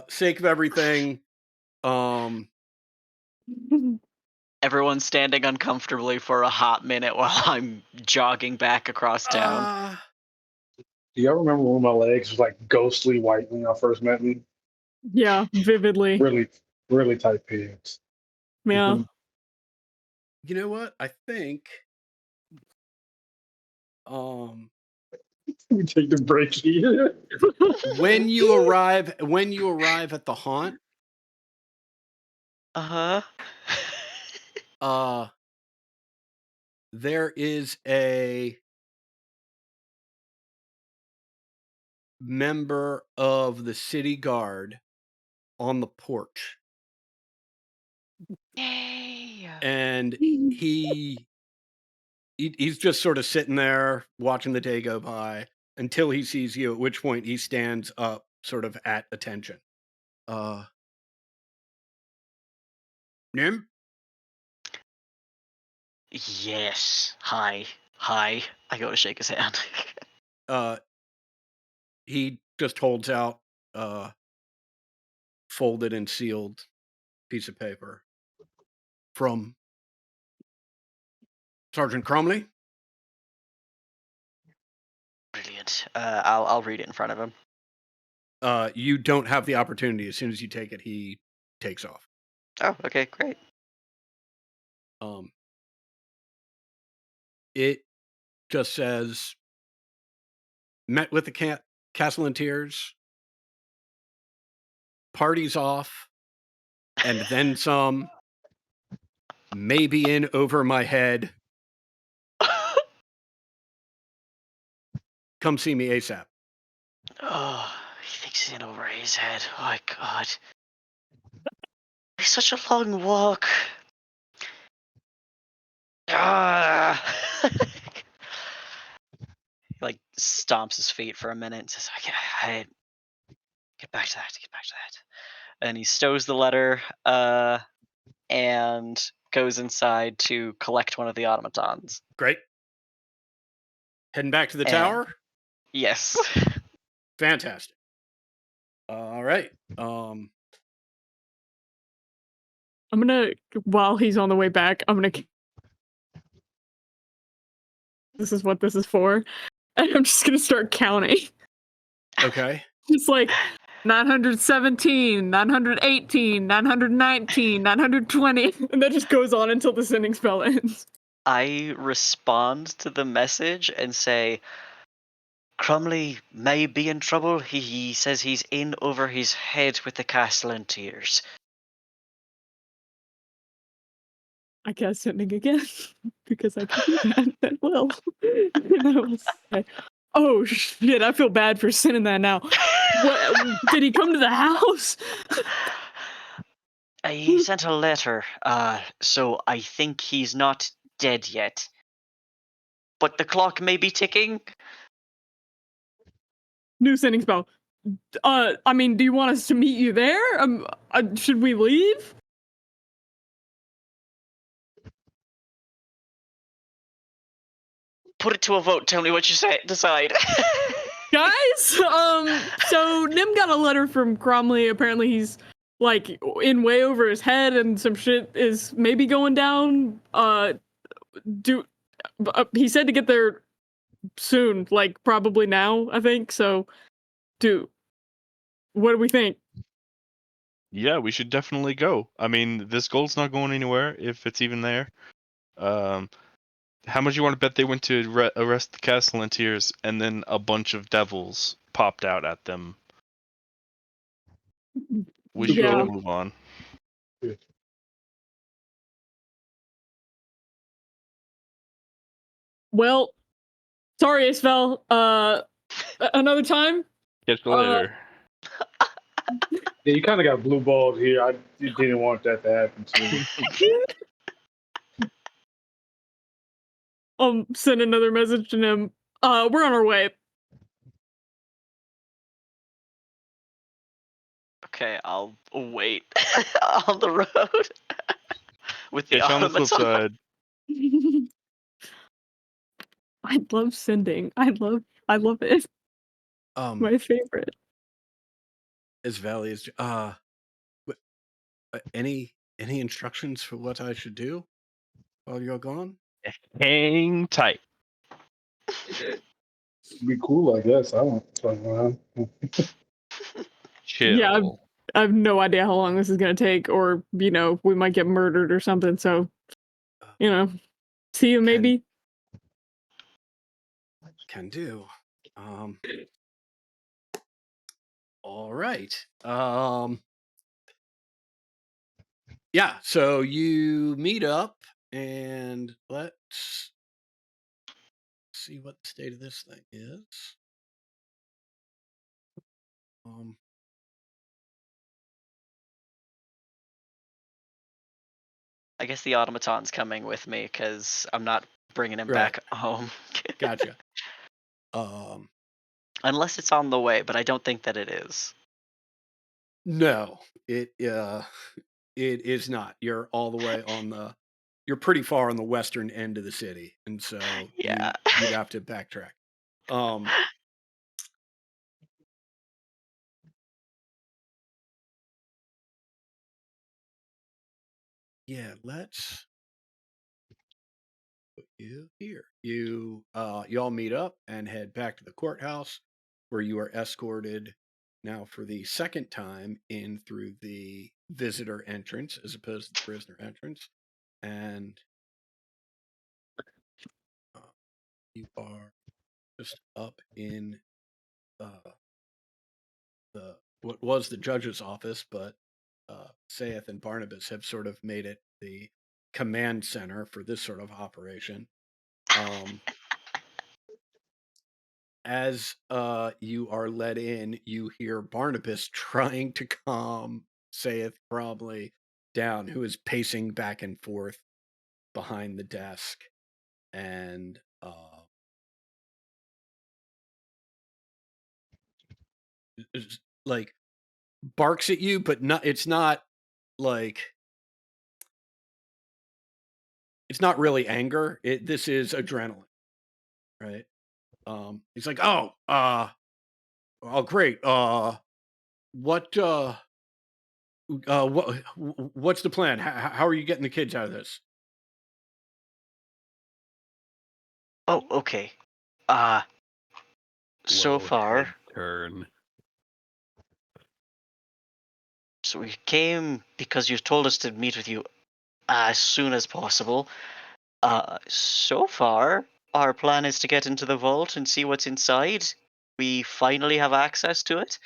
sake of everything, Everyone's standing uncomfortably for a hot minute while I'm jogging back across town. Do y'all remember when my legs was like ghostly white when y'all first met me? Yeah, vividly. Really, really tight pants. Yeah. you know what? I think We take the break here. when you arrive at the haunt, Uh-huh. there is a member of the city guard on the porch, Yay! and he's just sort of sitting there watching the day go by until he sees you, at which point he stands up sort of at attention. Nim? Yes. Hi. I go to shake his hand. He just holds out folded and sealed piece of paper from Sergeant Cromley. Brilliant. I'll read it in front of him. You don't have the opportunity. As soon as you take it, he takes off. Oh, okay, great. It just says, met with the Castle in Tears, parties off, and then some, maybe in over my head. Come see me ASAP. Oh, he thinks he's in over his head. Oh my god. It's such a long walk. Ah. He like stomps his feet for a minute and says, I get back to that. And he stows the letter and goes inside to collect one of the automatons. Great. Heading back to the And- tower? Yes. Fantastic. All right. I'm gonna, while he's on the way back, I'm gonna this is what this is for. And I'm just gonna start counting. Okay. Just like 917, 918, 919, 920, and that just goes on until the sending spell ends. I respond to the message and say, Crumley may be in trouble. He says he's in over his head with the castle in tears. I cast sending again because I can do that at will. And I will say, "Oh shit! I feel bad for sending that now. What did he come to the house?" He sent a letter, so I think he's not dead yet. But the clock may be ticking. New sending spell. I mean, do you want us to meet you there? Should we leave? Put it to a vote. Tell me what you say. Decide. Guys, so Nim got a letter from Cromley. Apparently he's like in way over his head and some shit is maybe going down. He said to get there soon, like probably now, I think. So what do we think? Yeah, we should definitely go. I mean, this gold's not going anywhere if it's even there. How much you want to bet they went to arrest the Castellanteers and then a bunch of devils popped out at them? We should Yeah. move on. Well, sorry, Isfel. Another time. Catch you later. Yeah, you kind of got blue balls here. I didn't want that to happen to you. Send another message to him. We're on our way. Okay, I'll wait on the road with the Catch you on the flip automaton. side. I love sending. I love it. My favorite. As Valley is any instructions for what I should do while you're gone? Hang tight. Be cool, I guess. I don't know. Chill. Yeah, I have no idea how long this is gonna take, or we might get murdered or something. So, see you maybe. Can do. All right. Yeah, so you meet up and let's see what the state of this thing is. I guess the automaton's coming with me because I'm not bringing him Right. back home. Gotcha. Unless it's on the way, but I don't think that it is. No, it is not. You're all the way you're pretty far on the western end of the city, and so Yeah. you'd have to backtrack. Yeah, let's put you here. You all meet up and head back to the courthouse, where you are escorted now for the second time in through the visitor entrance as opposed to the prisoner entrance, and you are just up in the what was the judge's office, but Saith and Barnabas have sort of made it the command center for this sort of operation. As you are let in, you hear Barnabas trying to calm Saith probably down, who is pacing back and forth behind the desk, and like barks at you, but it's not like it's not really anger. This is adrenaline, right? He's like, oh, great. What, what's the plan? How are you getting the kids out of this? Oh, okay. Uh, so Whoa, far, head turn. so we came because you told us to meet with you as soon as possible. So far, our plan is to get into the vault and see what's inside. We finally have access to it.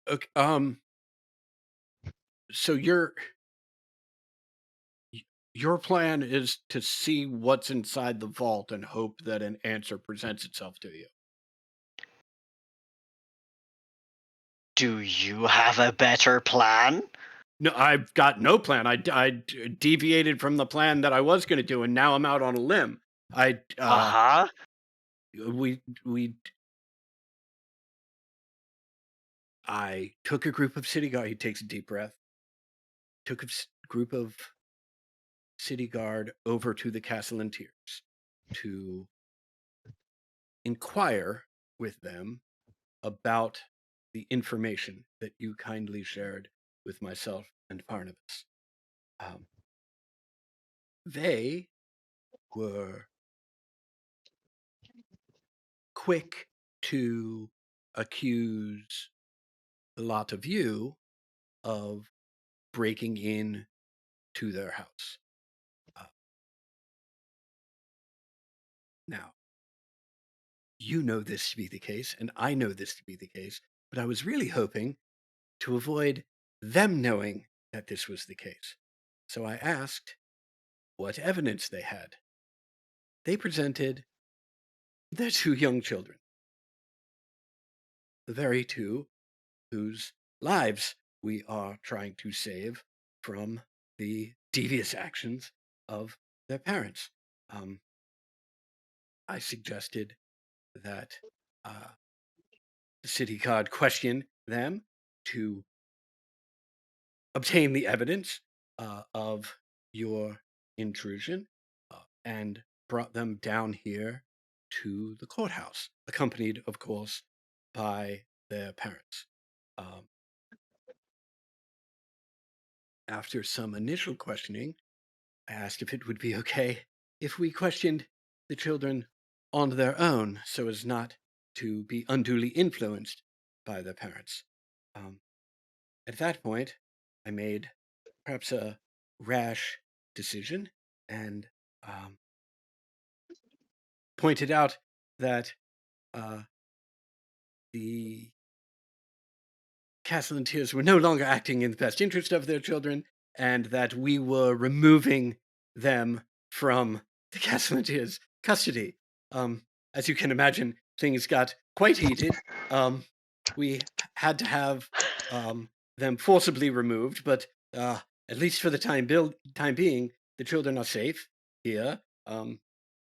Okay, so your plan is to see what's inside the vault and hope that an answer presents itself to you. Do you have a better plan? No, I've got no plan. I deviated from the plan that I was going to do, and now I'm out on a limb. Uh-huh. We I took a group of city guard. He takes a deep breath. Took a group of city guard over to the castle and tiers to inquire with them about the information that you kindly shared with myself and Barnabas. They were quick to accuse the lot of you of breaking in to their house. Now, you know this to be the case, and I know this to be the case, but I was really hoping to avoid them knowing that this was the case. So I asked what evidence they had. They presented their two young children, the very two whose lives we are trying to save from the devious actions of their parents. I suggested that the city guard question them to obtain the evidence of your intrusion and brought them down here to the courthouse, accompanied, of course, by their parents. After some initial questioning, I asked if it would be okay if we questioned the children on their own so as not to be unduly influenced by their parents. At that point, I made perhaps a rash decision and pointed out that the Castellantiers were no longer acting in the best interest of their children and that we were removing them from the Castellantiers' custody. As you can imagine, things got quite heated. We had to have them forcibly removed, but at least for the time being, the children are safe here.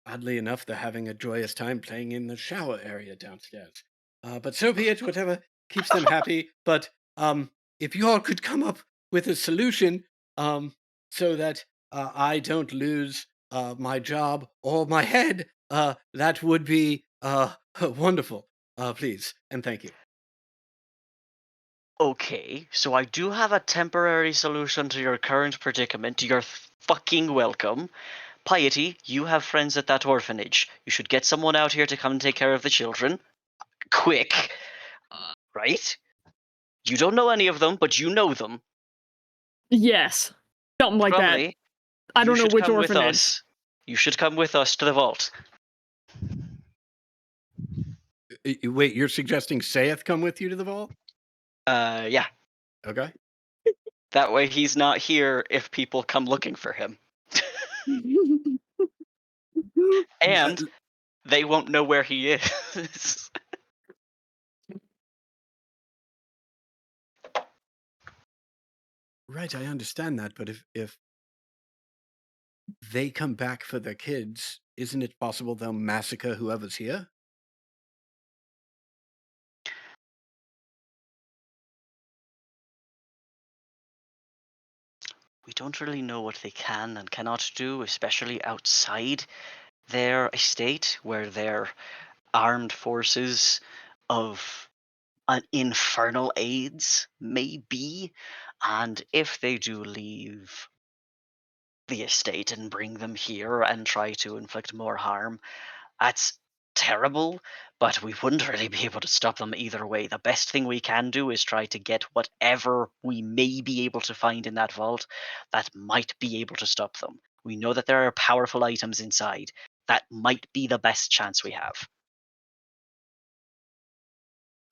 Oddly enough, they're having a joyous time playing in the shower area downstairs. But so be it, whatever keeps them happy. But if you all could come up with a solution so that I don't lose my job or my head, that would be wonderful. Please, and thank you. Okay, so I do have a temporary solution to your current predicament. You're fucking welcome. Piety, you have friends at that orphanage. You should get someone out here to come and take care of the children. Quick. Right? You don't know any of them, but you know them. Yes. Something like that. Crumley, I you don't know should which come with orphanage. us. You should come with us to the vault. Wait, you're suggesting Saith come with you to the vault? Yeah. Okay. That way he's not here if people come looking for him. And they won't know where he is. Right, I understand that, but if they come back for their kids, isn't it possible they'll massacre whoever's here? We don't really know what they can and cannot do, especially outside their estate, where their armed forces of infernal aids may be. And if they do leave, the estate and bring them here and try to inflict more harm. That's terrible, but we wouldn't really be able to stop them either way. The best thing we can do is try to get whatever we may be able to find in that vault that might be able to stop them. We know that there are powerful items inside. That might be the best chance we have.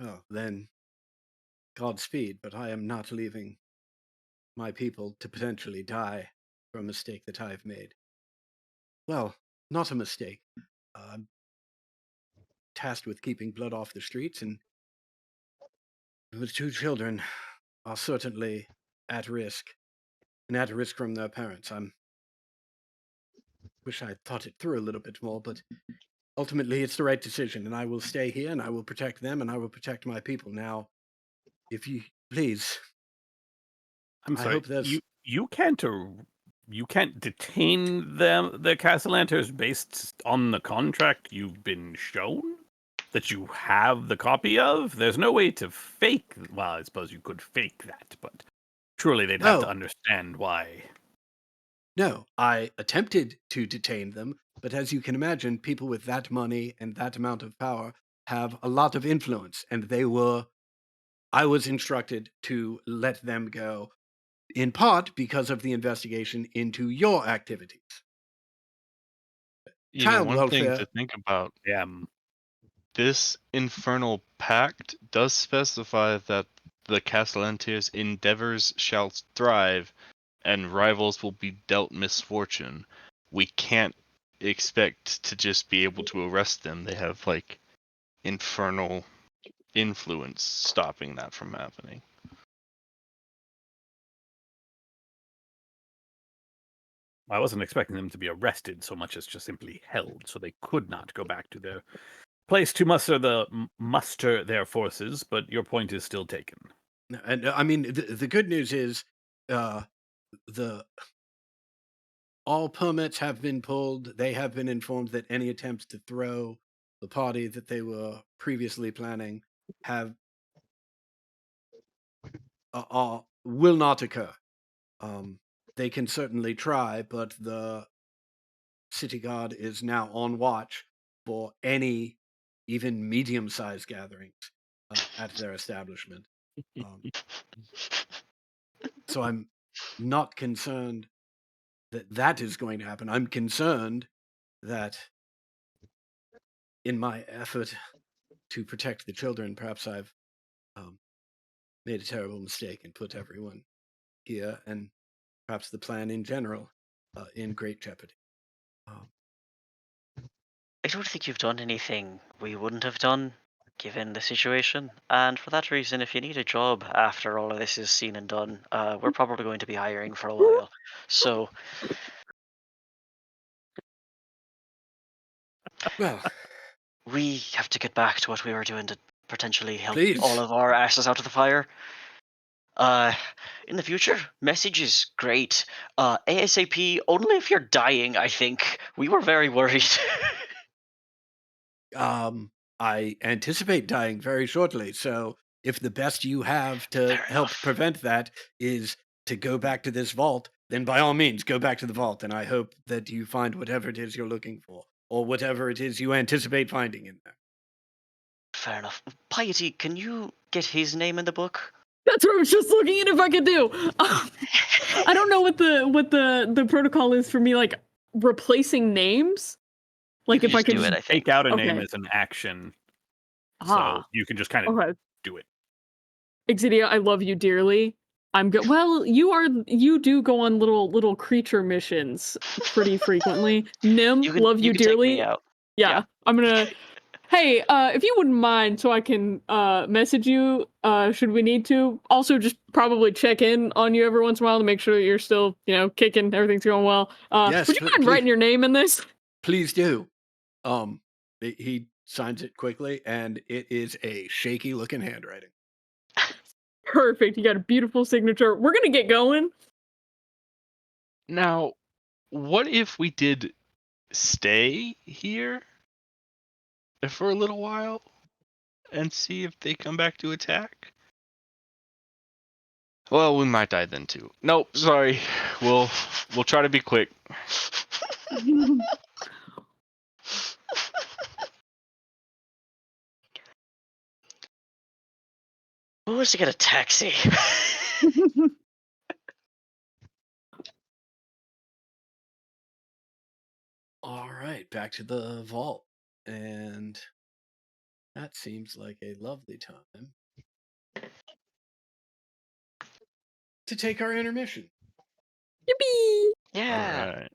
Oh, then Godspeed, but I am not leaving my people to potentially die for a mistake that I've made. Well, not a mistake. I'm tasked with keeping blood off the streets, and the 2 children are certainly at risk, and at risk from their parents. I wish I had thought it through a little bit more, but ultimately it's the right decision, and I will stay here, and I will protect them, and I will protect my people. Now, if you please, I'm I sorry. hope there's You can't detain the Castellanters based on the contract you've been shown that you have the copy of. There's no way to fake. Well, I suppose you could fake that, but surely they'd have to No. understand why. No, I attempted to detain them, but as you can imagine, people with that money and that amount of power have a lot of influence, and I was instructed to let them go, in part because of the investigation into your activities. You know, Child one thing welfare. to think about, Yeah. this infernal pact does specify that the Castellantiers' endeavors shall thrive, and rivals will be dealt misfortune. We can't expect to just be able to arrest them. They have, like, infernal influence stopping that from happening. I wasn't expecting them to be arrested so much as just simply held, so they could not go back to their place to muster their forces. But your point is still taken. And I mean, the good news is, the all permits have been pulled. They have been informed that any attempts to throw the party that they were previously planning have will not occur. They can certainly try, but the city guard is now on watch for any even medium-sized gatherings at their establishment. So I'm not concerned that is going to happen. I'm concerned that in my effort to protect the children, perhaps I've made a terrible mistake and put everyone here and perhaps the plan in general in great jeopardy. I don't think you've done anything we wouldn't have done given the situation. And for that reason, if you need a job after all of this is seen and done, we're probably going to be hiring for a while. So, Well, we have to get back to what we were doing to potentially help please. all of our asses out of the fire. In the future, message is great. ASAP, only if you're dying, I think. We were very worried. I anticipate dying very shortly. So if the best you have to Fair help enough. prevent that is to go back to this vault, then by all means go back to the vault. And I hope that you find whatever it is you're looking for, or whatever it is you anticipate finding in there. Fair enough. Piety, can you get his name in the book? That's what I was just looking at if I could do. I don't know what the protocol is for me, like replacing names. Like You if I just could do it, just I think. Take out a name okay. as an action, so Ah, you can just kind of okay. do it. Exidia, I love you dearly. I'm good. Well, you do go on little creature missions pretty frequently. Nim, love You you can take me dearly. out. Yeah, I'm gonna. Hey, if you wouldn't mind, so I can message you, should we need to. Also, just probably check in on you every once in a while to make sure that you're still, kicking, everything's going well. Yes, Would you mind writing your name in this? please do. He signs it quickly, and it is a shaky looking handwriting. Perfect. You got a beautiful signature. We're gonna get going. Now, what if we did stay here for a little while and see if they come back to attack? Well, we might die then too. Nope, sorry. We'll try to be quick. Who wants to get a taxi? All right, back to the vault. And that seems like a lovely time to take our intermission. Yippee! Yeah. All right.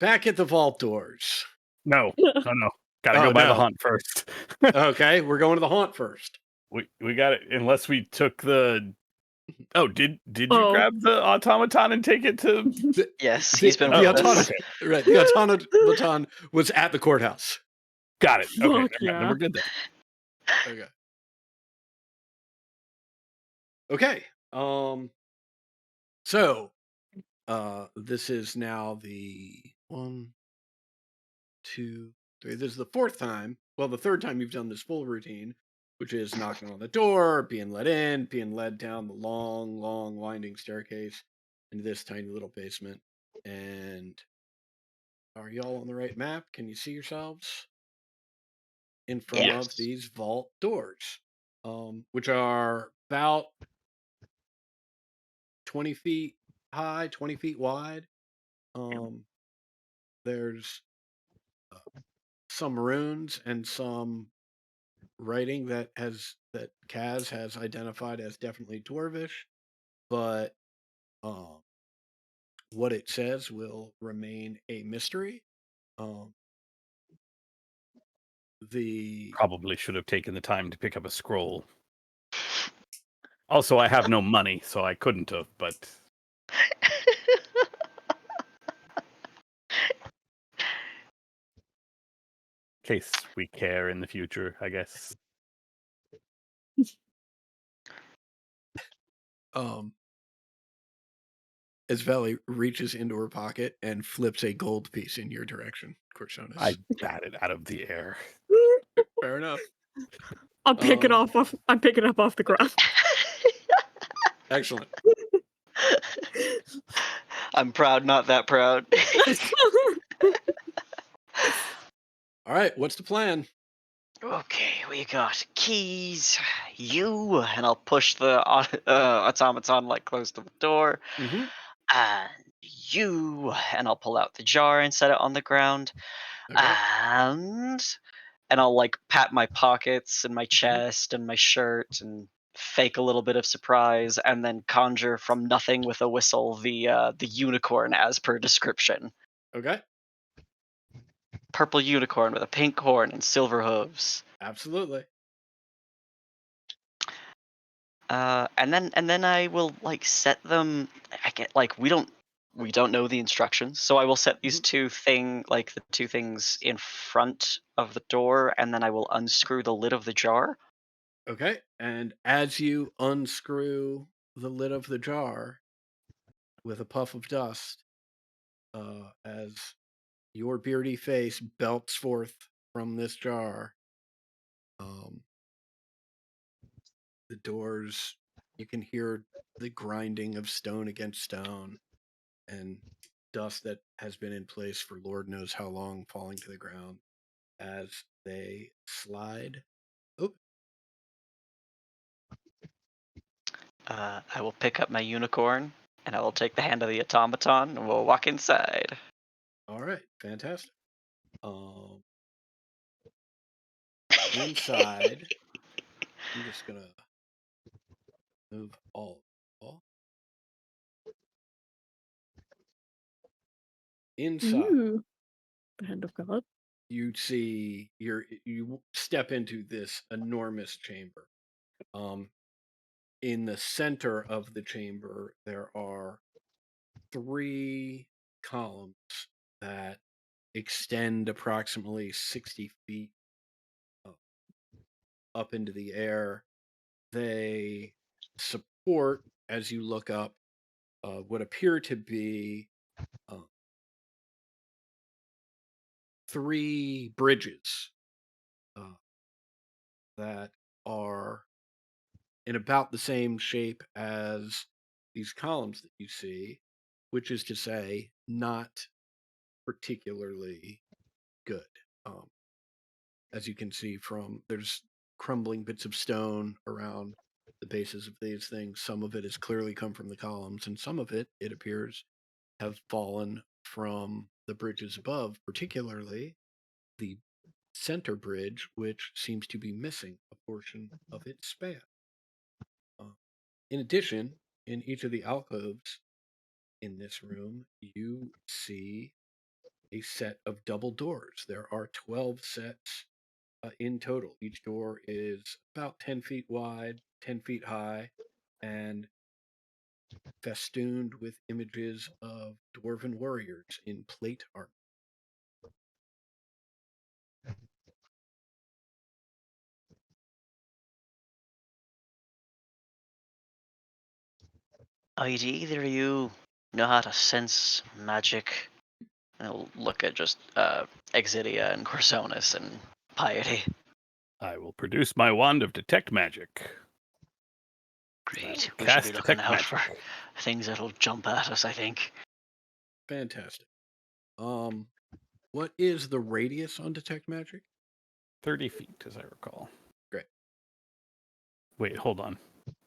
back at the vault doors. No. Gotta Oh, go by the no. haunt first. Okay, we're going to the haunt first. We got it. Unless we took the. Oh, did you Oh. grab the automaton and take it to? Yes, The, he's been the with automaton, us. right? The automaton was at the courthouse. Got it. Okay, Fuck never mind, yeah. then we're good then. Okay. So, this is now the 1, 2, 3. This is the 4th time. Well, the 3rd time you've done this full routine, which is knocking on the door, being let in, being led down the long, long, winding staircase into this tiny little basement. And are y'all on the right map? Can you see yourselves in front Yeah. of these vault doors, which are about 20 feet high, 20 feet wide. There's some runes and some writing that Kaz has identified as definitely dwarvish, but what it says will remain a mystery. The Probably should have taken the time to pick up a scroll. Also, I have no money, so I couldn't have, but in case we care in the future, I guess. As Valley reaches into her pocket and flips a gold piece in your direction, Corsonis. I bat it out of the air. Fair enough. I'll pick it off. I'm picking it up off the ground. Excellent. I'm proud, not that proud. All right, what's the plan? Okay, we got keys, you, and I'll push the automaton like close to the door. Mm-hmm. And you, and I'll pull out the jar and set it on the ground. Okay. And I'll like pat my pockets and my chest and my shirt and fake a little bit of surprise, and then conjure from nothing with a whistle the unicorn as per description. Okay. Purple unicorn with a pink horn and silver hooves. Absolutely. And then I will like set them. I get like we don't know the instructions, so I will set these the two things in front of the door, and then I will unscrew the lid of the jar. Okay. And as you unscrew the lid of the jar with a puff of dust, as your beardy face belts forth from this jar, the doors, you can hear the grinding of stone against stone and dust that has been in place for Lord knows how long falling to the ground as they slide open. I will pick up my unicorn, and I will take the hand of the automaton, and we'll walk inside. All right, fantastic. Inside, I'm just gonna move all. Inside, Ooh. The hand of God. you see you step into this enormous chamber. In the center of the chamber, there are 3 columns that extend approximately 60 feet up into the air. They support, as you look up, what appear to be 3 bridges that are in about the same shape as these columns that you see, which is to say, not particularly good. As you can see there's crumbling bits of stone around the bases of these things. Some of it has clearly come from the columns, and some of it appears, have fallen from the bridges above, particularly the center bridge, which seems to be missing a portion of its span. In addition, in each of the alcoves in this room, you see a set of double doors. There are 12 sets in total. Each door is about 10 feet wide, 10 feet high, and festooned with images of dwarven warriors in plate armor. Do either of you know how to sense magic? I'll look at just Exidia and Corsonis and Piety. I will produce my wand of detect magic. Great. We should be Cast looking detect out for magic. things that'll jump at us, I think. Fantastic. What is the radius on detect magic? 30 feet, as I recall. Great. Wait, hold on.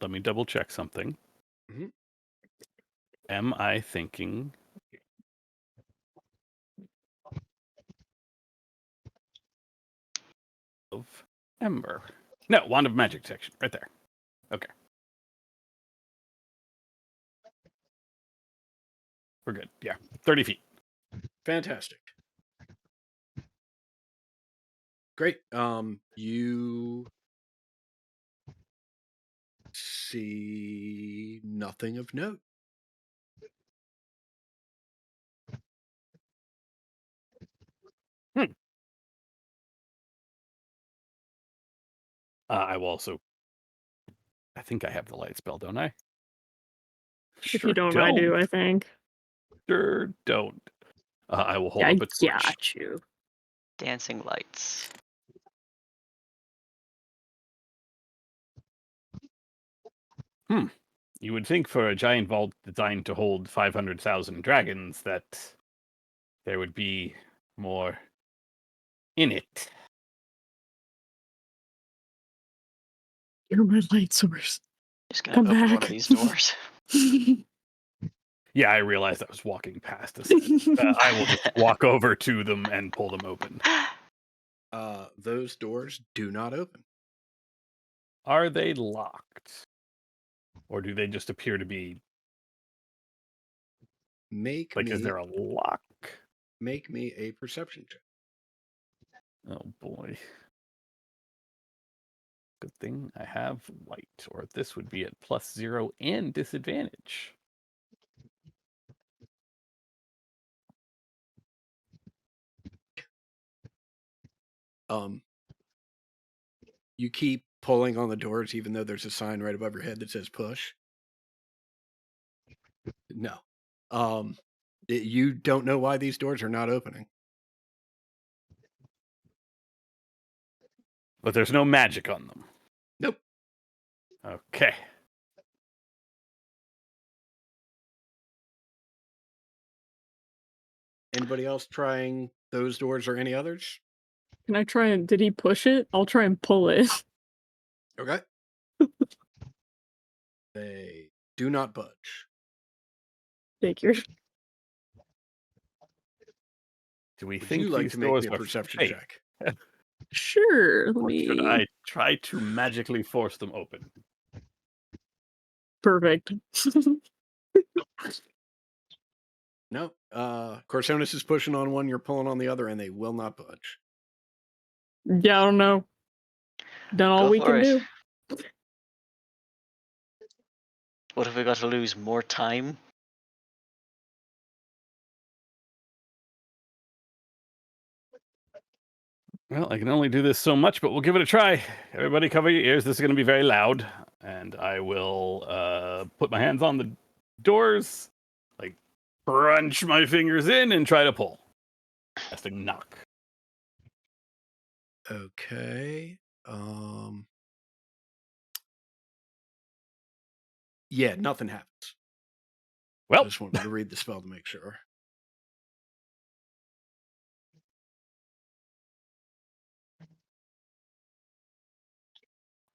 Let me double check something. Mhm. Am I thinking of Ember? No, wand of magic detection, right there. Okay. We're good. Yeah, 30 feet. Fantastic. Great. You see nothing of note. I will also. I think I have the light spell, don't I? If you don't, I do, I think. Sure don't. I will hold I up a torch. got you. Dancing lights. You would think for a giant vault designed to hold 500,000 dragons that there would be more in it. You're my light source. Just gonna Come open back. one of these doors. Yeah, I realized I was walking past us. I will just walk over to them and pull them open. Those doors do not open. Are they locked? Or do they just appear to be Make like, is me there a lock? make me a perception check. Oh boy. Good thing I have light, or this would be at +0 and disadvantage. You keep pulling on the doors even though there's a sign right above your head that says push. No. You don't know why these doors are not opening. But there's no magic on them. Nope. Okay. Anybody else trying those doors or any others? Can I try and did he push it? I'll try and pull it. Okay. They do not budge. Figured. Do we Would think you like these to make doors me a are perception fake? check? Sure. Let Or should me. I try to magically force them open? Perfect. No. Corsonis is pushing on one, you're pulling on the other, and they will not budge. Yeah, I don't know. Done all Go we for can it. do. What have we got to lose? More time? Well, I can only do this so much, but we'll give it a try. Everybody cover your ears. This is going to be very loud. And I will put my hands on the doors, like crunch my fingers in and try to pull. Casting knock. Okay. Yeah, nothing happens. I Well, just wanted to read the spell to make sure.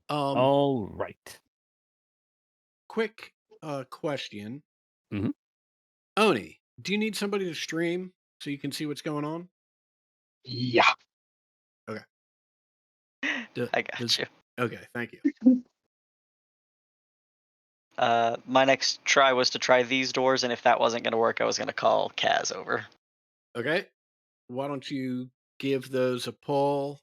all right. Quick question. Mhm. Oni, do you need somebody to stream so you can see what's going on? Yeah. I got you. Okay, thank you. My next try was to try these doors, and if that wasn't going to work, I was going to call Kaz over. Okay. why don't you give those a pull?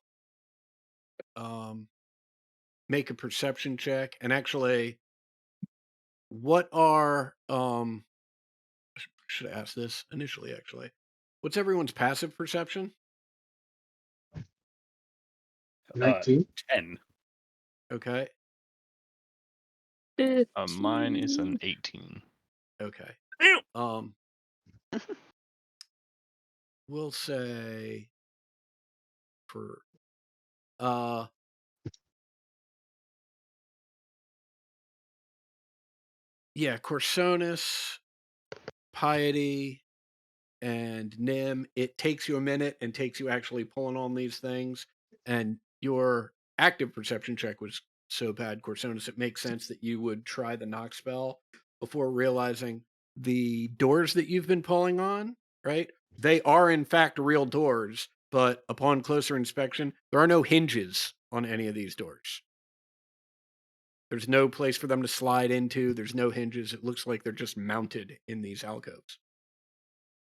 Make a perception check, and actually, what are should have asked this initially. Actually, what's everyone's passive perception? 19. 10. Okay, Mine is an 18. okay. We'll say for yeah, Corsonus, Piety, and Nim. It takes you a minute and takes you actually pulling on these things, and your active perception check was so bad, Corsonus, it makes sense that you would try the knock spell before realizing the doors that you've been pulling on, right? They are in fact real doors, but upon closer inspection, there are no hinges on any of these doors. There's no place for them to slide into. There's no hinges. It looks like they're just mounted in these alcoves.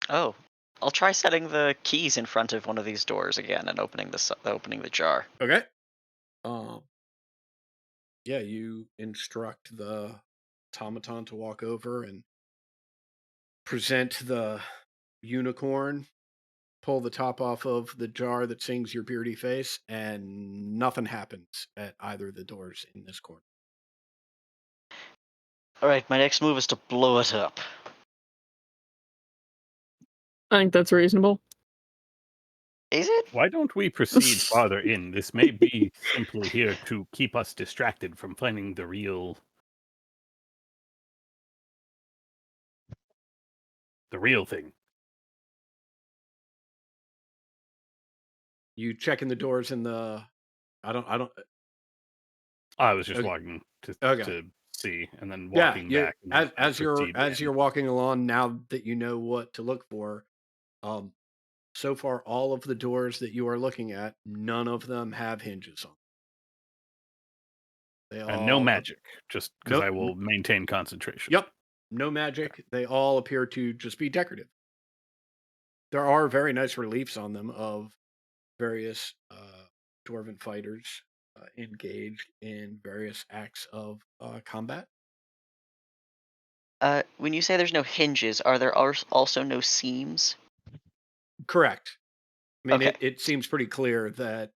Oh, I'll try setting the keys in front of one of these doors again and opening the jar. Okay. Yeah, you instruct the automaton to walk over and present the unicorn, pull the top off of the jar that sings your beardy face, and nothing happens at either of the doors in this corner. Alright, my next move is to blow it up. I think that's reasonable. Is it? Why don't we proceed farther in? This may be simply here to keep us distracted from finding the real thing. You checking the doors in the I don't I was just Okay. walking Okay. to see, and then Yeah, walking you back. And then as you're proceed in. walking along, now that you know what to look for, so far all of the doors that you are looking at, none of them have hinges on. They And no all magic, just because Nope. I will maintain concentration. Yep. No magic. They all appear to just be decorative. There are very nice reliefs on them of various dwarven fighters engaged in various acts of combat. When you say there's no hinges, are there also no seams? Correct. I mean, Okay. it seems pretty clear that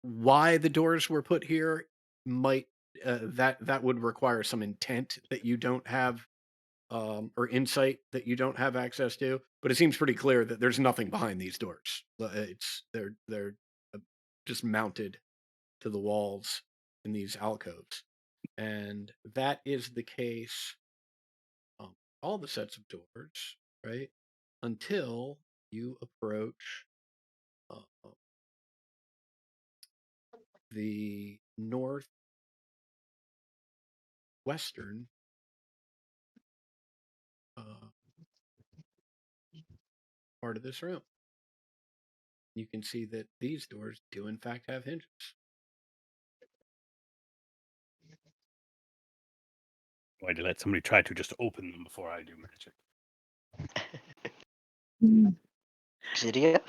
why the doors were put here might that would require some intent that you don't have or insight that you don't have access to. But it seems pretty clear that there's nothing behind these doors. They're just mounted to the walls in these alcoves, and that is the case. All the sets of doors, right? Until you approach the northwestern part of this room. You can see that these doors do in fact have hinges. Why to let somebody try to just open them before I do magic? Xidia?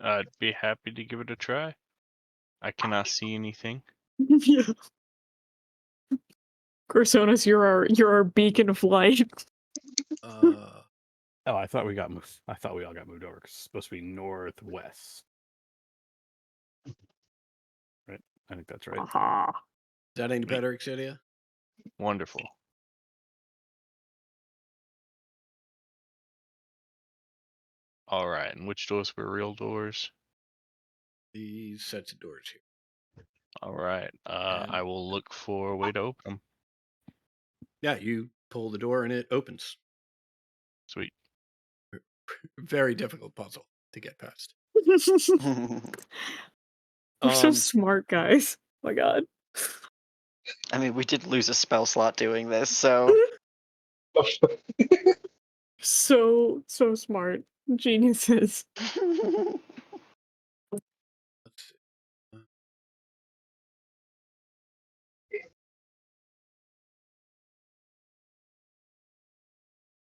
I'd be happy to give it a try. I cannot see anything. Yeah. Corsonus, you're our beacon of light. Oh, I thought we got moved. I thought we all got moved over. 'Cause it's supposed to be northwest, right? I think that's right. Aha. Is that any better, Exidia? Wonderful. All right, and which doors were real doors? These sets of doors here. All right, I will look for a way to open them. Yeah, you pull the door and it opens. Sweet. Very difficult puzzle to get past. We're so smart, guys. Oh my god. I mean, we did lose a spell slot doing this, so. So smart. Geniuses. Let's see.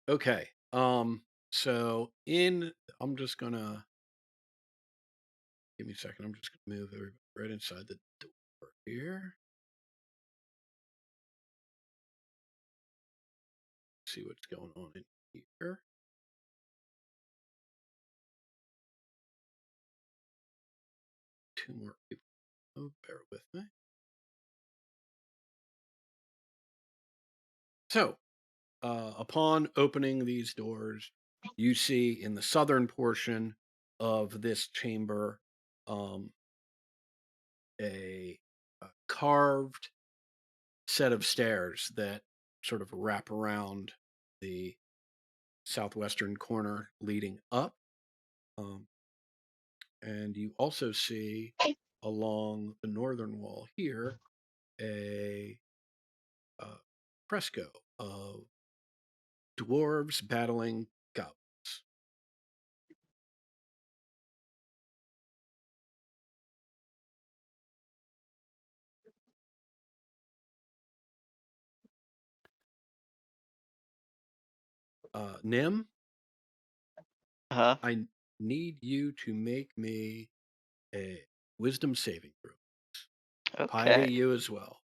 Okay. So I'm just gonna give me a second. I'm just gonna move everybody right inside the door here. See what's going on in here. Two more people. Oh, bear with me. So, upon opening these doors, you see in the southern portion of this chamber um, a carved set of stairs that sort of wrap around the southwestern corner leading up. Um, and you also see along the northern wall here a fresco of dwarves battling goblins. Nim, Huh? I need you to make me a wisdom saving throw. Piety, Okay. you as well.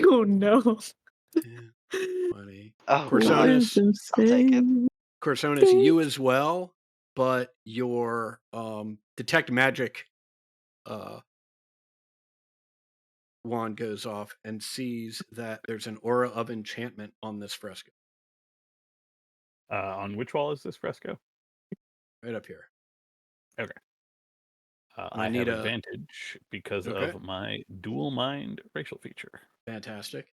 Oh no. 10, 20. Oh god. Corsonus, Wisdom I'll take it. save. Corsonus, you as well, but your detect magic wand goes off and sees that there's an aura of enchantment on this fresco. On which wall is this fresco? Right up here. Okay. I I need have a- advantage because Okay. of my dual mind racial feature. Fantastic.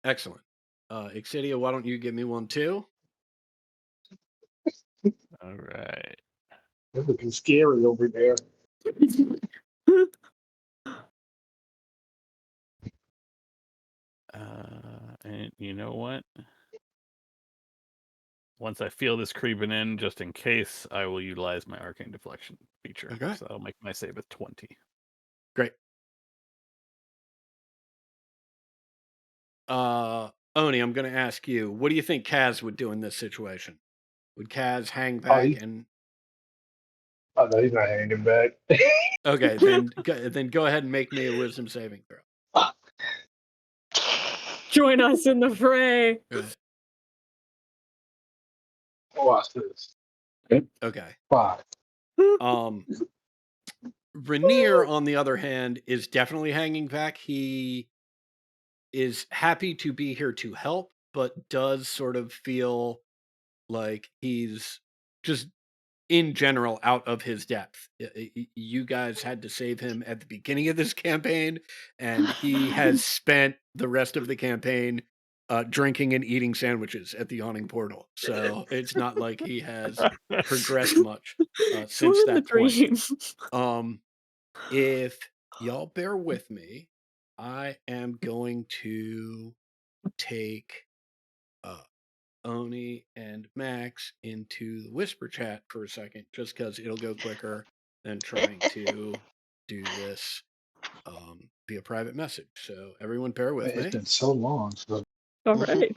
Excellent. Exidia, why don't you give me one too? All right. It's looking scary over there. And you know what? Once I feel this creeping in, just in case, I will utilize my arcane deflection feature. Okay. So I'll make my save at 20. Great. Oni, I'm going to ask you, what do you think Kaz would do in this situation? Would Kaz hang back and? Oh no, he's not hanging back. Okay, then go ahead and make me a wisdom saving throw. Join us in the fray. Right. Watch this. Okay. 5. Rainier, on the other hand, is definitely hanging back. He is happy to be here to help, but does sort of feel like he's just in general out of his depth. You guys had to save him at the beginning of this campaign, and he has spent the rest of the campaign drinking and eating sandwiches at the yawning portal. So it's not like he has progressed much since Go in the that point. dream. If y'all bear with me, I am going to take Oni and Max into the whisper chat for a second, just because it'll go quicker than trying to do this via private message. So everyone bear with me. It's been so long. So All right.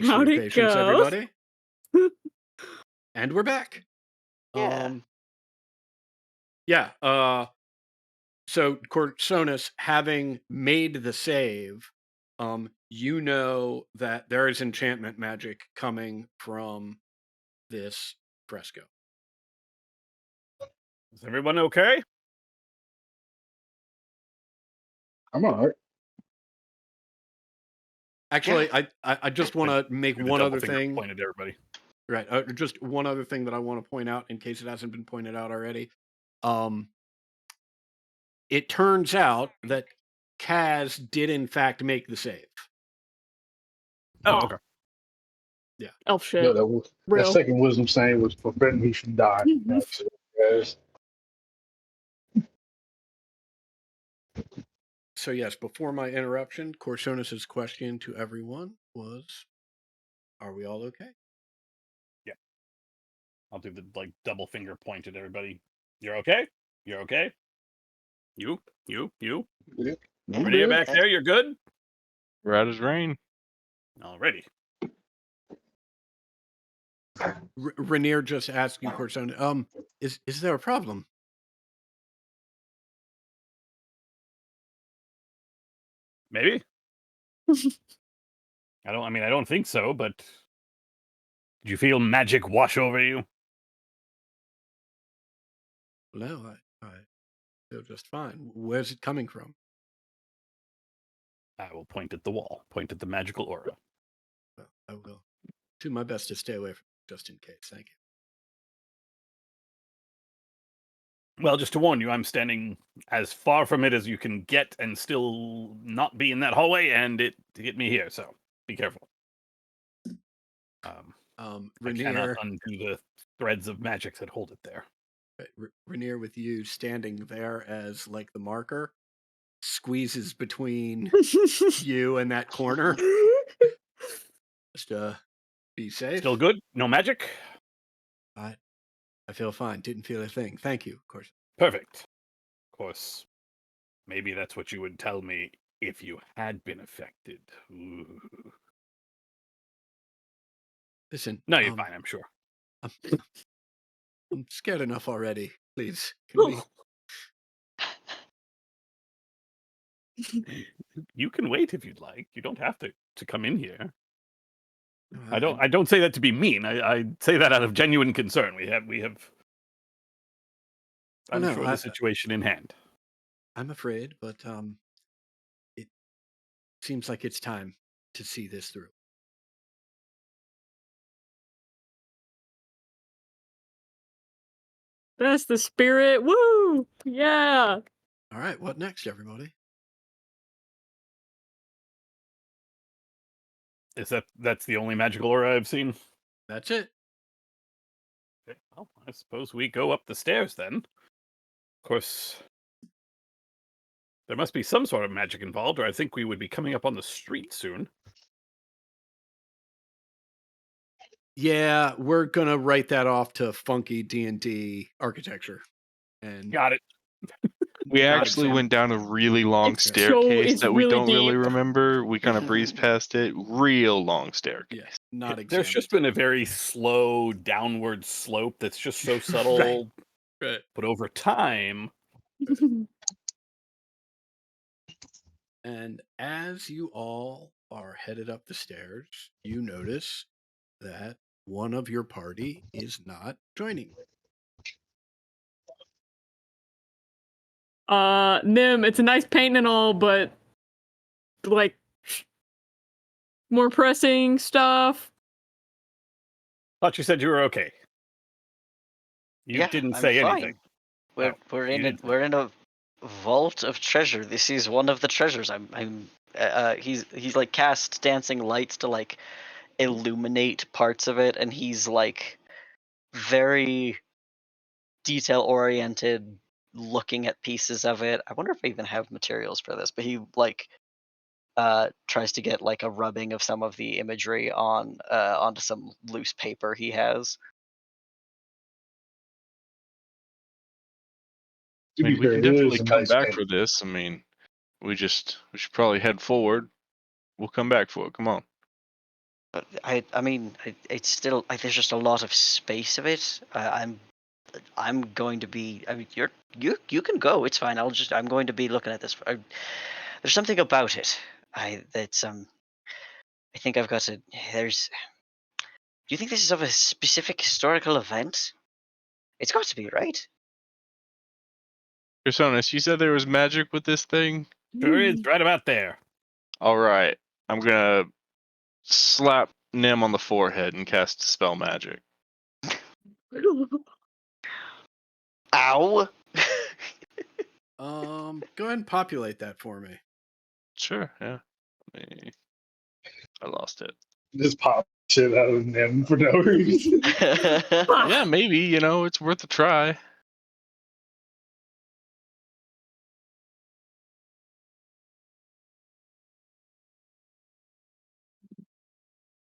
Thanks for How'd your it patience, go? everybody. And we're back. Yeah. Yeah. So Corsonus, having made the save, you know that there is enchantment magic coming from this fresco. Is everyone okay? I'm all right. Actually, I just want to make Do the one double other finger thing. point at everybody. Right. Just one other thing that I want to point out in case it hasn't been pointed out already. It turns out that Kaz did in fact make the save. Oh, Aw. okay. Elf shit. Yeah, that Real. second wisdom saying was preventing me from dying. That's it, guys. So yes, before my interruption, Corsonus's question to everyone was, "Are we all okay?" I'll do the double finger point at everybody. You're okay? You're okay? You? Yeah. Everybody good. back there, you're good? Right as rain. Alrighty. Rainier just asked you, Corsonus, is there a problem? Maybe. I don't think so, but did you feel magic wash over you? No, I feel just fine. Where's it coming from? I will point at the wall, point at the magical aura. Well, I will do my best to stay away from it, just in case. Thank you. Well, just to warn you, I'm standing as far from it as you can get and still not be in that hallway and it to get me here, so be careful. I cannot Rainier, undo the threads of magic that hold it there. Rainier, with you standing there as like the marker, squeezes between you and that corner. Just be safe. Still good? No magic? I feel fine. Didn't feel a thing. Thank you, of course. Perfect. Of course, maybe that's what you would tell me if you had been affected. Ooh. Listen. No, you're fine, I'm sure. I'm scared enough already. Please, can we? You can wait if you'd like. You don't have to come in here. I I don't say that to be mean. I say that out of genuine concern. We have I'm no, sure the situation in hand. I'm afraid, but it seems like it's time to see this through. That's the spirit. Woo! Yeah. All right, what next, everybody? Is that's the only magical aura I've seen? That's it. Okay, well, I suppose we go up the stairs then. Of course, there must be some sort of magic involved, or I think we would be coming up on the street soon. Yeah, we're gonna write that off to funky D&D architecture. And Got it. We not actually examine- went down a really long It's staircase it's that we really don't really deep. remember. We kind of breezed past it. Real long staircase. Yes, not There's just been a very slow downward slope that's just so subtle. Right. But over time, And as you all are headed up the stairs, you notice that one of your party is not joining. Nim, it's a nice painting and all, but like more pressing stuff. thought you said you were okay. You Yeah, didn't I'm say fine. anything. We're Oh, you in did. we're in a vault of treasure. This is one of the treasures. He's like cast dancing lights to like illuminate parts of it, and he's like very detail oriented, looking at pieces of it. I wonder if I even have materials for this, but he like tries to get like a rubbing of some of the imagery on onto some loose paper he has. To I be mean, we fair, can it is definitely a come nice back paint. for this. I mean, we should probably head forward. We'll come back for it. Come on. I mean, it's still there's just a lot of space of it. I'm going to be. I mean, you can go. It's fine. I'm going to be looking at this. There's something about it. That's I think I've got to. There's. Do you think this is of a specific historical event? It's got to be, right? Personas, you said there was magic with this thing? Sure is right about there. Alright. I'm gonna slap Nim on the forehead and cast spell magic. Ow! Go ahead and populate that for me. Sure, yeah. I lost it. Just pop shit out of them for no reason. Yeah, maybe, it's worth a try.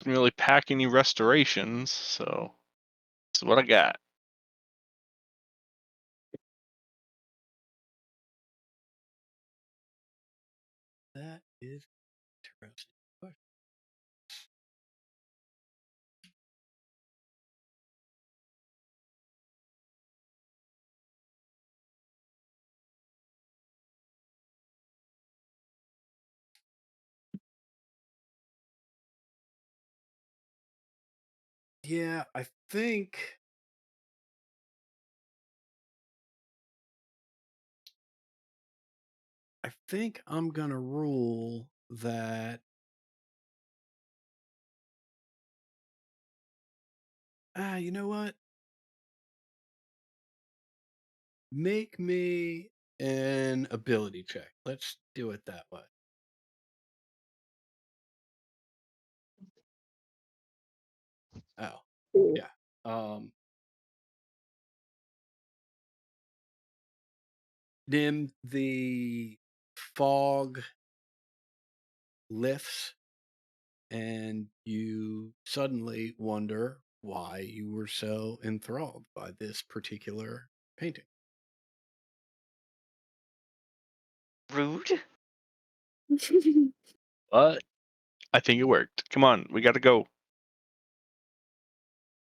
Didn't really pack any restorations, so that's what I got. That is interesting. Yeah, I think I'm gonna rule that you know what? Make me an ability check. Let's do it that way. Oh, yeah. Dim, the fog lifts, and you suddenly wonder why you were so enthralled by this particular painting. Rude. But I think it worked. Come on, we gotta go.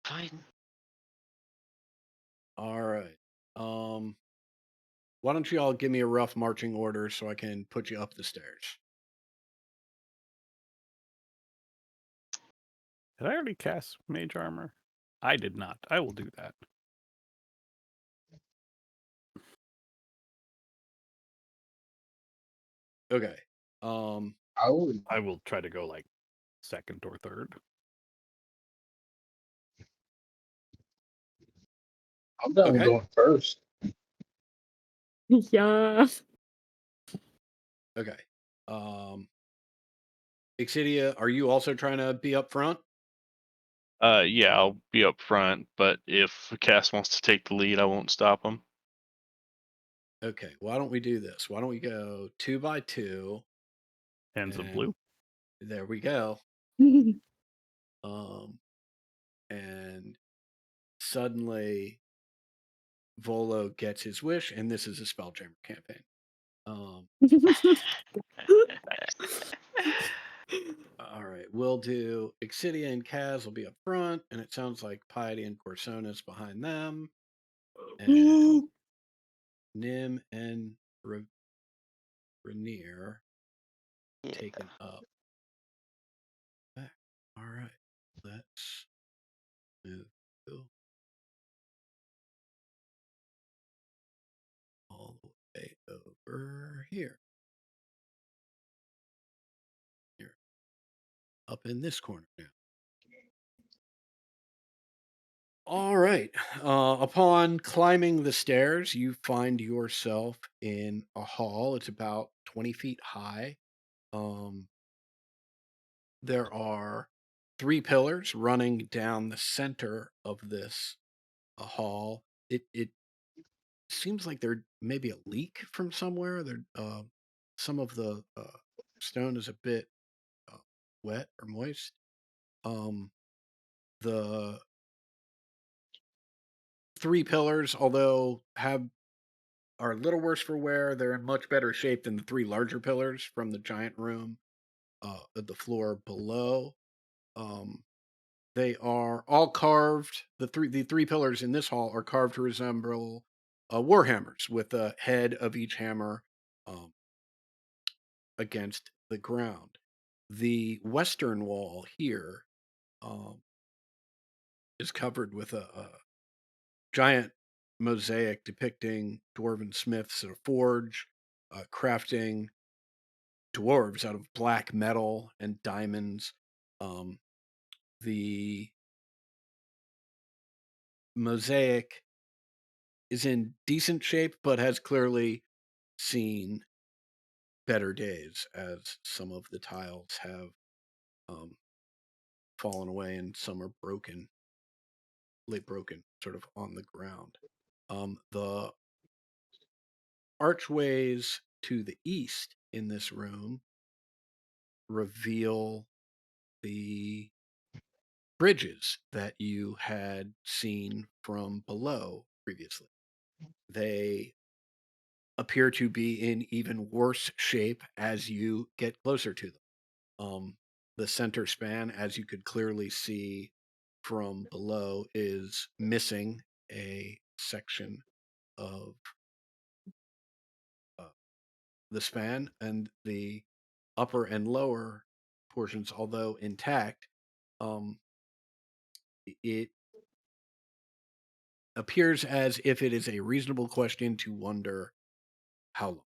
Fine. All right. Why don't you all give me a rough marching order so I can put you up the stairs? Did I already cast Mage Armor? I did not. I will do that. Okay. I will try to go like second or third. I'm down with Okay. going first. Yeah. Okay. Exidia, are you also trying to be up front? Yeah, I'll be up front, but if Cass wants to take the lead, I won't stop him. Okay. Why don't we do this? Why don't we go 2 by 2? Hands of And blue. there we go. And suddenly Volo gets his wish, and this is a Spelljammer campaign. All right, we'll do Exidia and Kaz will be up front, and it sounds like Piety and Corsona's behind them, and Nim and Rainier taken up. Back. All right, let's move all the way over here. Here, up in this corner now. All right. Upon climbing the stairs, you find yourself in a hall. It's about 20 feet high. There are 3 pillars running down the center of this hall. It seems like there may be a leak from somewhere. There, some of the stone is a bit wet or moist. The 3 pillars, although are a little worse for wear, they're in much better shape than the 3 larger pillars from the giant room, the floor below. They are all carved. The three pillars in this hall are carved to resemble war hammers, with the head of each hammer um, against the ground. The western wall here um, is covered with a giant mosaic depicting dwarven smiths at a forge, crafting dwarves out of black metal and diamonds. The mosaic is in decent shape, but has clearly seen better days, as some of the tiles have um, fallen away and some are broken, sort of on the ground. The archways to the east in this room reveal the bridges that you had seen from below previously. They appear to be in even worse shape as you get closer to them. The center span, as you could clearly see from below, is missing a section of uh, the span, and the upper and lower portions, although intact, um, it appears as if it is a reasonable question to wonder how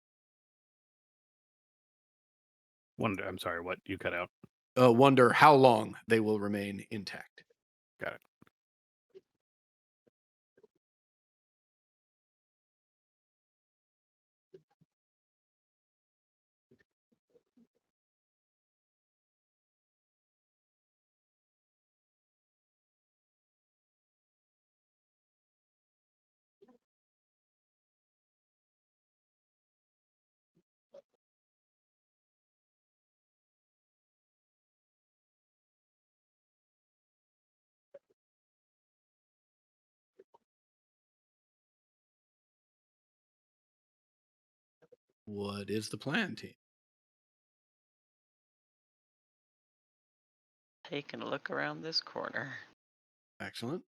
long. I'm sorry, what? You cut out. Wonder how long they will remain intact. Got it. What is the plan, team? Taking a look around this corner. Excellent.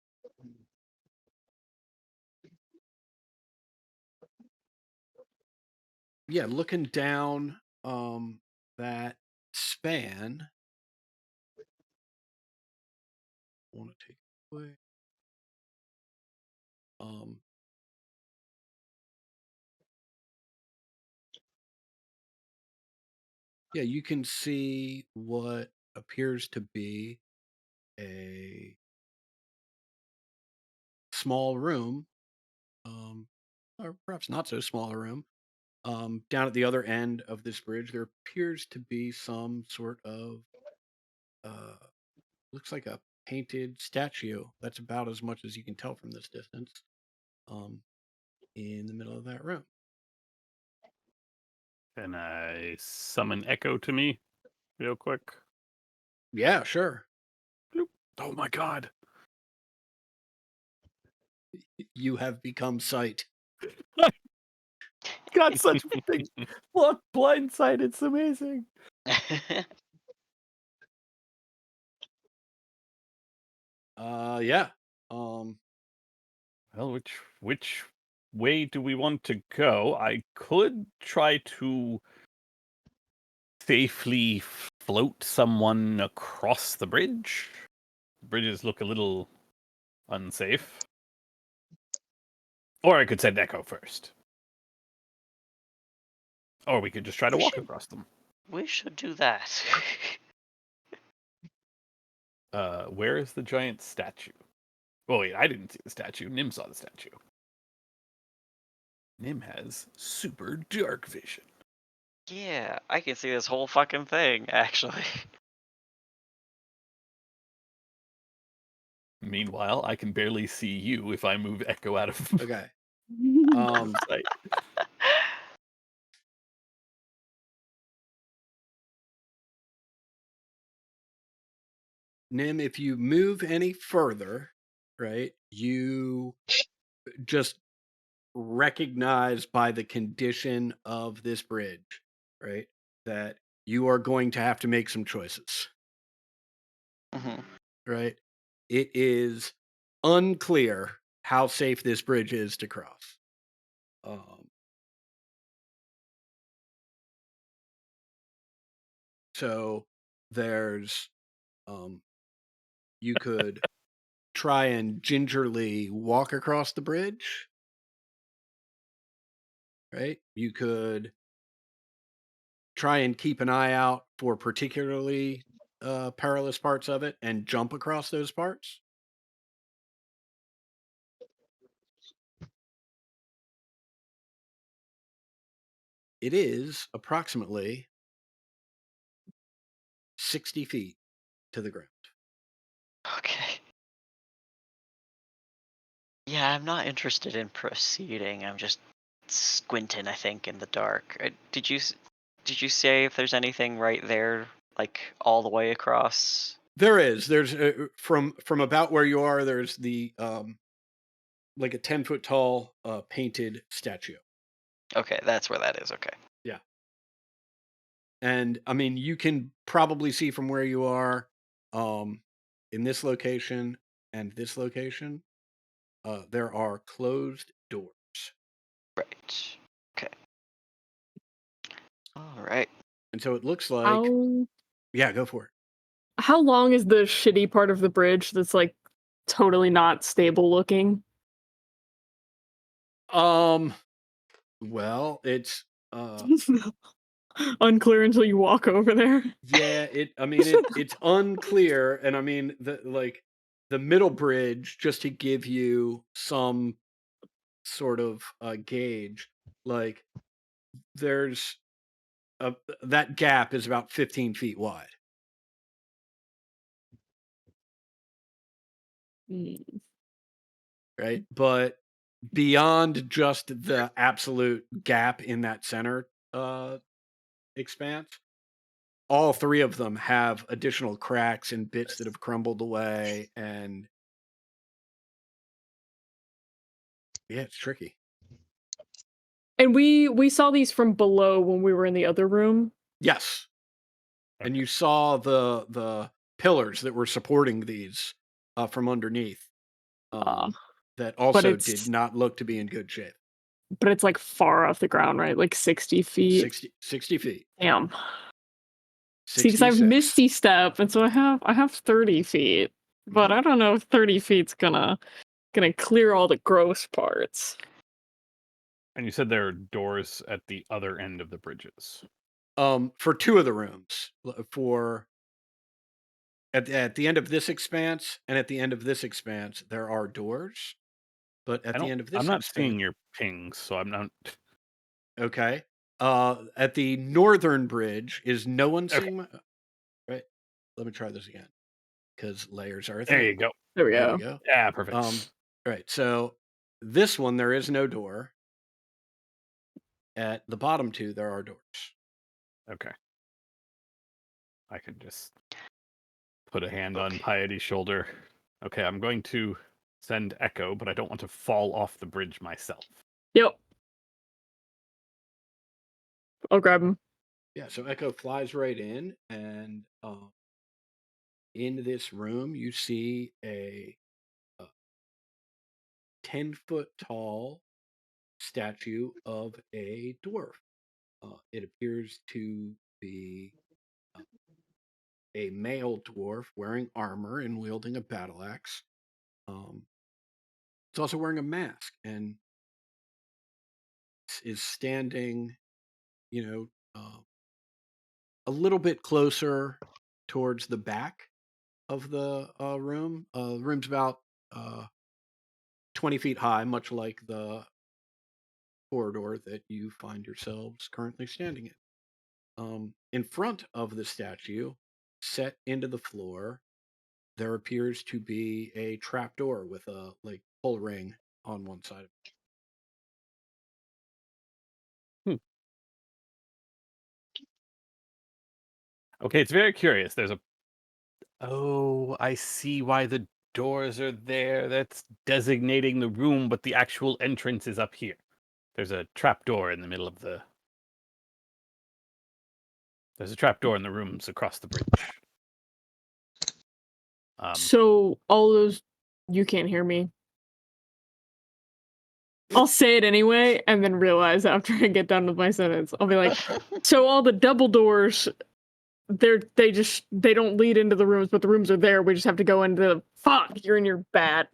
Yeah, looking down that span. I want to take it away. Yeah, you can see what appears to be a small room, or perhaps not so small a room. Down at the other end of this bridge, there appears to be some sort of looks like a painted statue. That's about as much as you can tell from this distance. In the middle of that room. Can I summon Echo to me real quick? Yeah, sure. Bloop. Oh my god. You have become sight. Got such big look, blindsight, it's amazing. Yeah. Well, which way do we want to go? I could try to safely float someone across the bridge. Bridges look a little unsafe. Or I could send Echo first. Or we could just try to walk across them. We should do that. Where is the giant statue? Oh wait, I didn't see the statue. Nim saw the statue. Nim has super dark vision. Yeah, I can see this whole fucking thing, actually. Meanwhile, I can barely see you if I move Echo out of Okay. sight. Nim, if you move any further, right, you just recognize by the condition of this bridge, right, that you are going to have to make some choices. Mhm. right? It is unclear how safe this bridge is to cross. So there's, you could try and gingerly walk across the bridge, right? You could try and keep an eye out for particularly perilous parts of it and jump across those parts. It is approximately 60 feet to the ground. Okay. Yeah, I'm not interested in proceeding. I'm just squinting, I think, in the dark. Did you say if there's anything right there, like all the way across? There is. There's from about where you are. There's the like a 10-foot tall painted statue. Okay, that's where that is. Okay. Yeah, and I mean you can probably see from where you are, um, in this location and this location. There are closed doors, Right. Okay. All right. and so it looks like How yeah, go for it. how long is the shitty part of the bridge that's like totally not stable looking? Um, well, it's Unclear until you walk over there. yeah, I mean it's unclear, and I mean the middle bridge, just to give you some sort of gauge, like there's a that gap is about 15 feet wide, Mm. right? But beyond just the absolute gap in that center expanse, all three of them have additional cracks and bits that have crumbled away, and yeah, it's tricky. And we saw these from below when we were in the other room. Yes, and Okay. you saw the pillars that were supporting these from underneath, Uh, that but also did it's not look to be in good shape. but it's like far off the ground, right? Like 60 feet. 60 feet, Damn. See, because I've 66. Misty Step, and so I have 30 feet. But Mhm. I don't know if 30 feet's gonna clear all the gross parts. And you said there are doors at the other end of the bridges. For two of the rooms, for at the end of this expanse and at the end of this expanse, there are doors. But at the end of I'm this not expanse, seeing your pings, so I'm not. okay. At the northern bridge, is no one Okay, seeing my right? Let me try this again, because layers are a there you thing. go. There we There we go. go. Yeah, perfect. Right. So this one, there is no door. At the bottom two, there are doors. Okay. I can just put a hand on Okay. Piety's shoulder. Okay, I'm going to send Echo, but I don't want to fall off the bridge myself. Yep. I'll grab him. Yeah. So Echo flies right in, and in this room, you see a 10-foot tall statue of a dwarf. It appears to be uh, a male dwarf wearing armor and wielding a battle axe. Um, it's also wearing a mask and is standing, you know, a little bit closer towards the back of the room. The room's about 20 feet high, much like the corridor that you find yourselves currently standing in. In front of the statue, set into the floor, there appears to be a trapdoor with a like pull ring on one side. Hmm. Okay, it's very curious. There's a. Oh, I see why the doors are there. That's designating the room, but the actual entrance is up here. There's a trapdoor in the middle of the. There's a trapdoor in the rooms across the bridge. So all those, you can't hear me. I'll say it anyway, and then realize after I get done with my sentence, I'll be like, so all the double doors, they don't lead into the rooms, but the rooms are there. We just have to go into the, fuck, you're in your bat.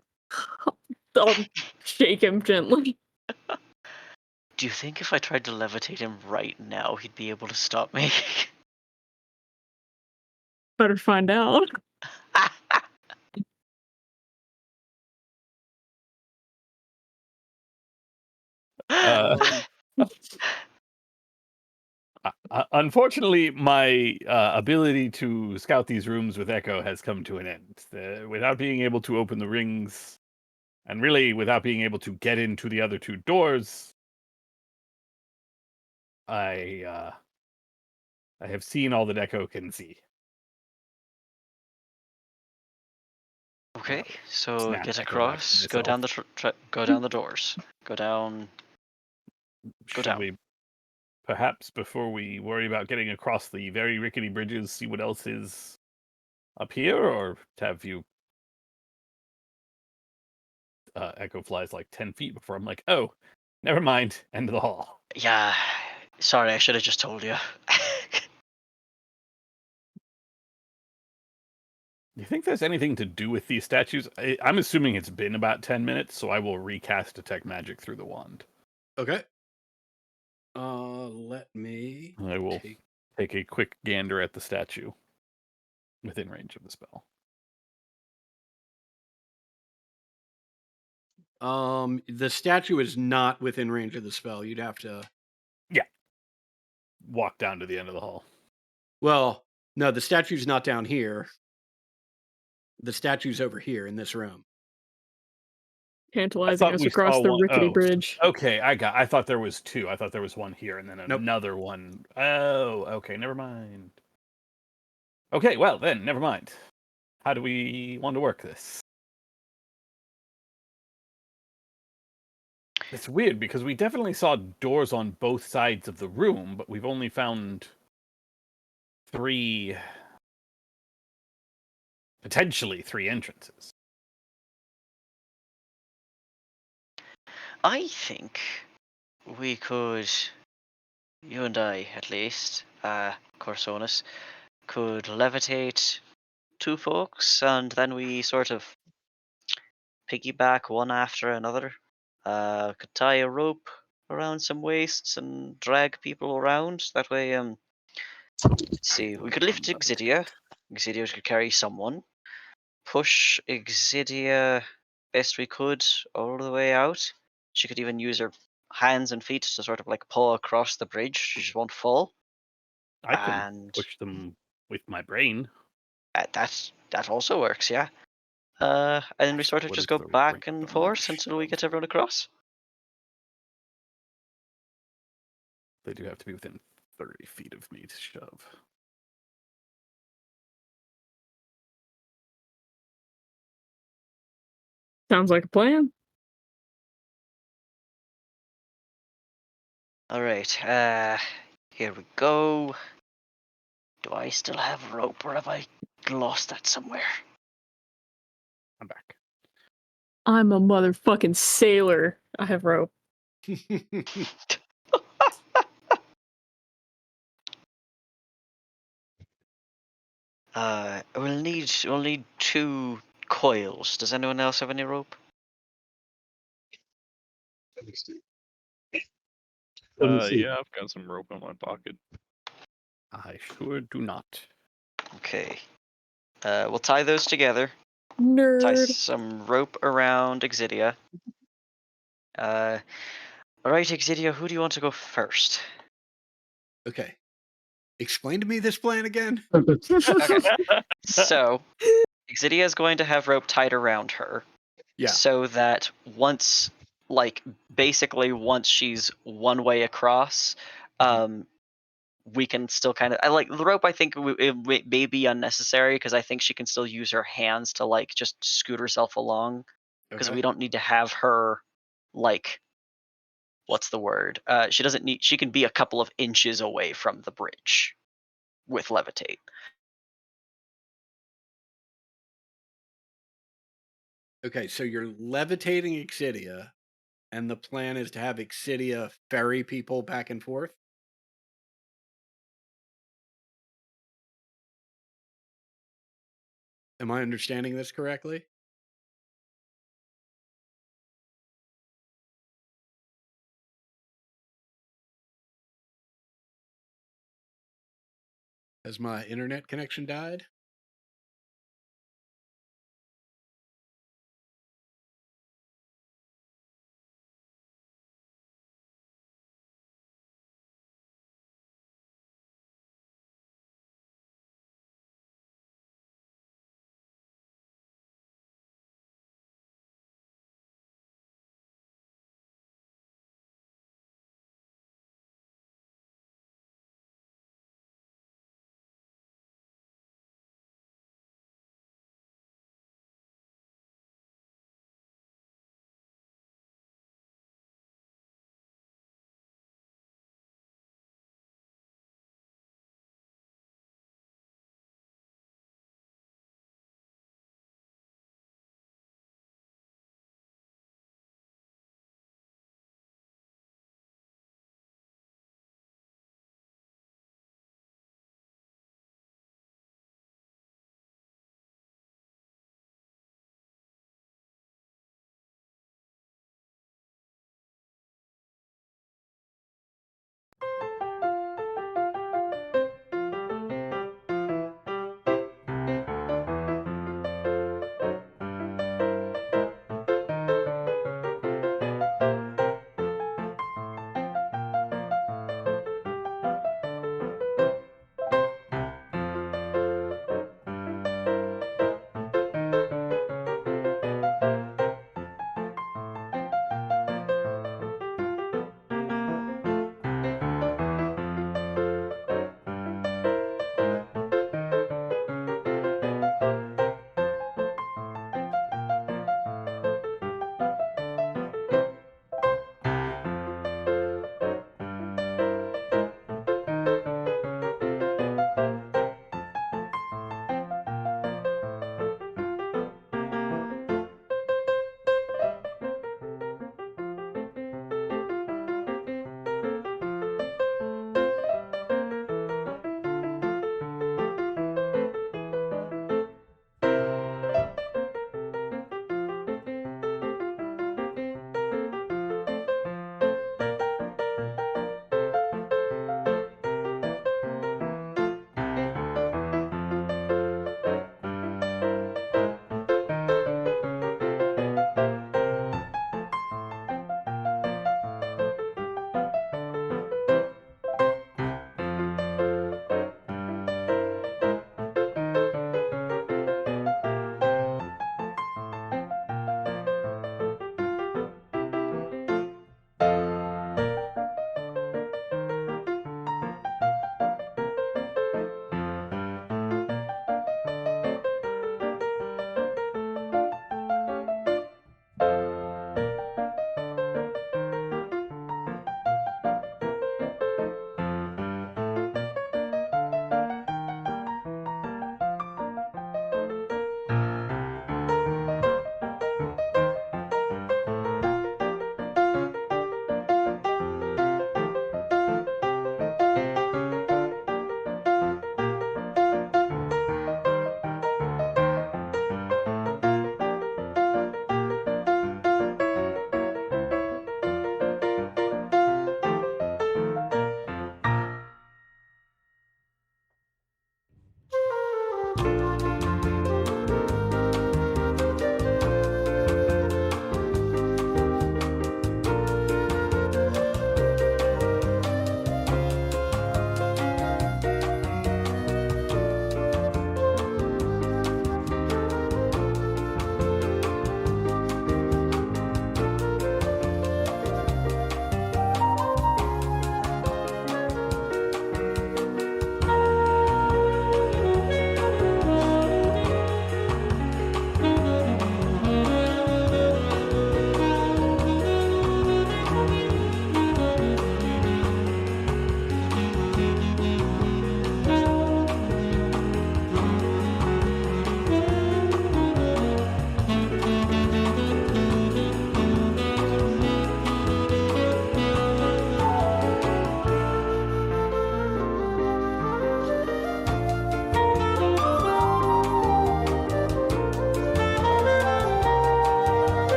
I'll shake him gently. Do you think if I tried to levitate him right now, he'd be able to stop me? Better find out. Unfortunately, my ability to scout these rooms with Echo has come to an end. Without being able to open the rings, and really without being able to get into the other 2 doors, I have seen all that Echo can see. Okay, so Snap get Echo back to across, go down myself. go down the doors, go down. Go Should down. we perhaps, before we worry about getting across the very rickety bridges, see what else is up here, or have you? Echo flies like 10 feet before I'm like, oh, never mind, end of the hall. Yeah, sorry, I should have just told you. Do you think there's anything to do with these statues? I'm assuming it's been about 10 minutes, so I will recast Detect Magic through the wand. Okay. Let me I will take a quick gander at the statue within range of the spell. The statue is not within range of the spell. You'd have to Walk down to the end of the hall. Well, no, the statue's not down here. The statue's over here in this room. Tantalizing us across the rickety bridge. Okay, I thought there was 2. I thought there was one here and then Nope. another one. Oh, okay, never mind. Okay, well then, never mind. How do we want to work this? It's weird because we definitely saw doors on both sides of the room, but we've only found 3, potentially 3 entrances. I think we could, you and I at least, Corsonis, could levitate 2 folks, and then we sort of piggyback one after another. Could tie a rope around some waists and drag people around. That way, let's see, we could lift Exidia. Exidia could carry someone. Push Exidia best we could all the way out. She could even use her hands and feet to sort of like pull across the bridge. She just won't fall. I can And push them with my brain. that also works, yeah. And then we sort of What just is go the back and forth range until we of- get everyone across. They do have to be within 30 feet of me to shove. Sounds like a plan. All right, here we go. Do I still have rope, or have I lost that somewhere? I'm back. I'm a motherfucking sailor. I have rope. We'll need 2 coils. Does anyone else have any rope? Let me see. Let me see. Yeah, I've got some rope in my pocket. I sure do not. Okay. We'll tie those together. Tie Nerd. some rope around Exidia. All right, Exidia, who do you want to go first? Okay. Explain to me this plan again. Okay. So, Exidia is going to have rope tied around her. Yeah. So that once she's one way across, we can still kind of, I like the rope. I think it may be unnecessary because I think she can still use her hands to like just scoot herself along, because Okay. we don't need to have her like, what's the word? She doesn't need. She can be a couple of inches away from the bridge with levitate. Okay, so you're levitating Exidia, and the plan is to have Exidia ferry people back and forth? Am I understanding this correctly? Has my internet connection died?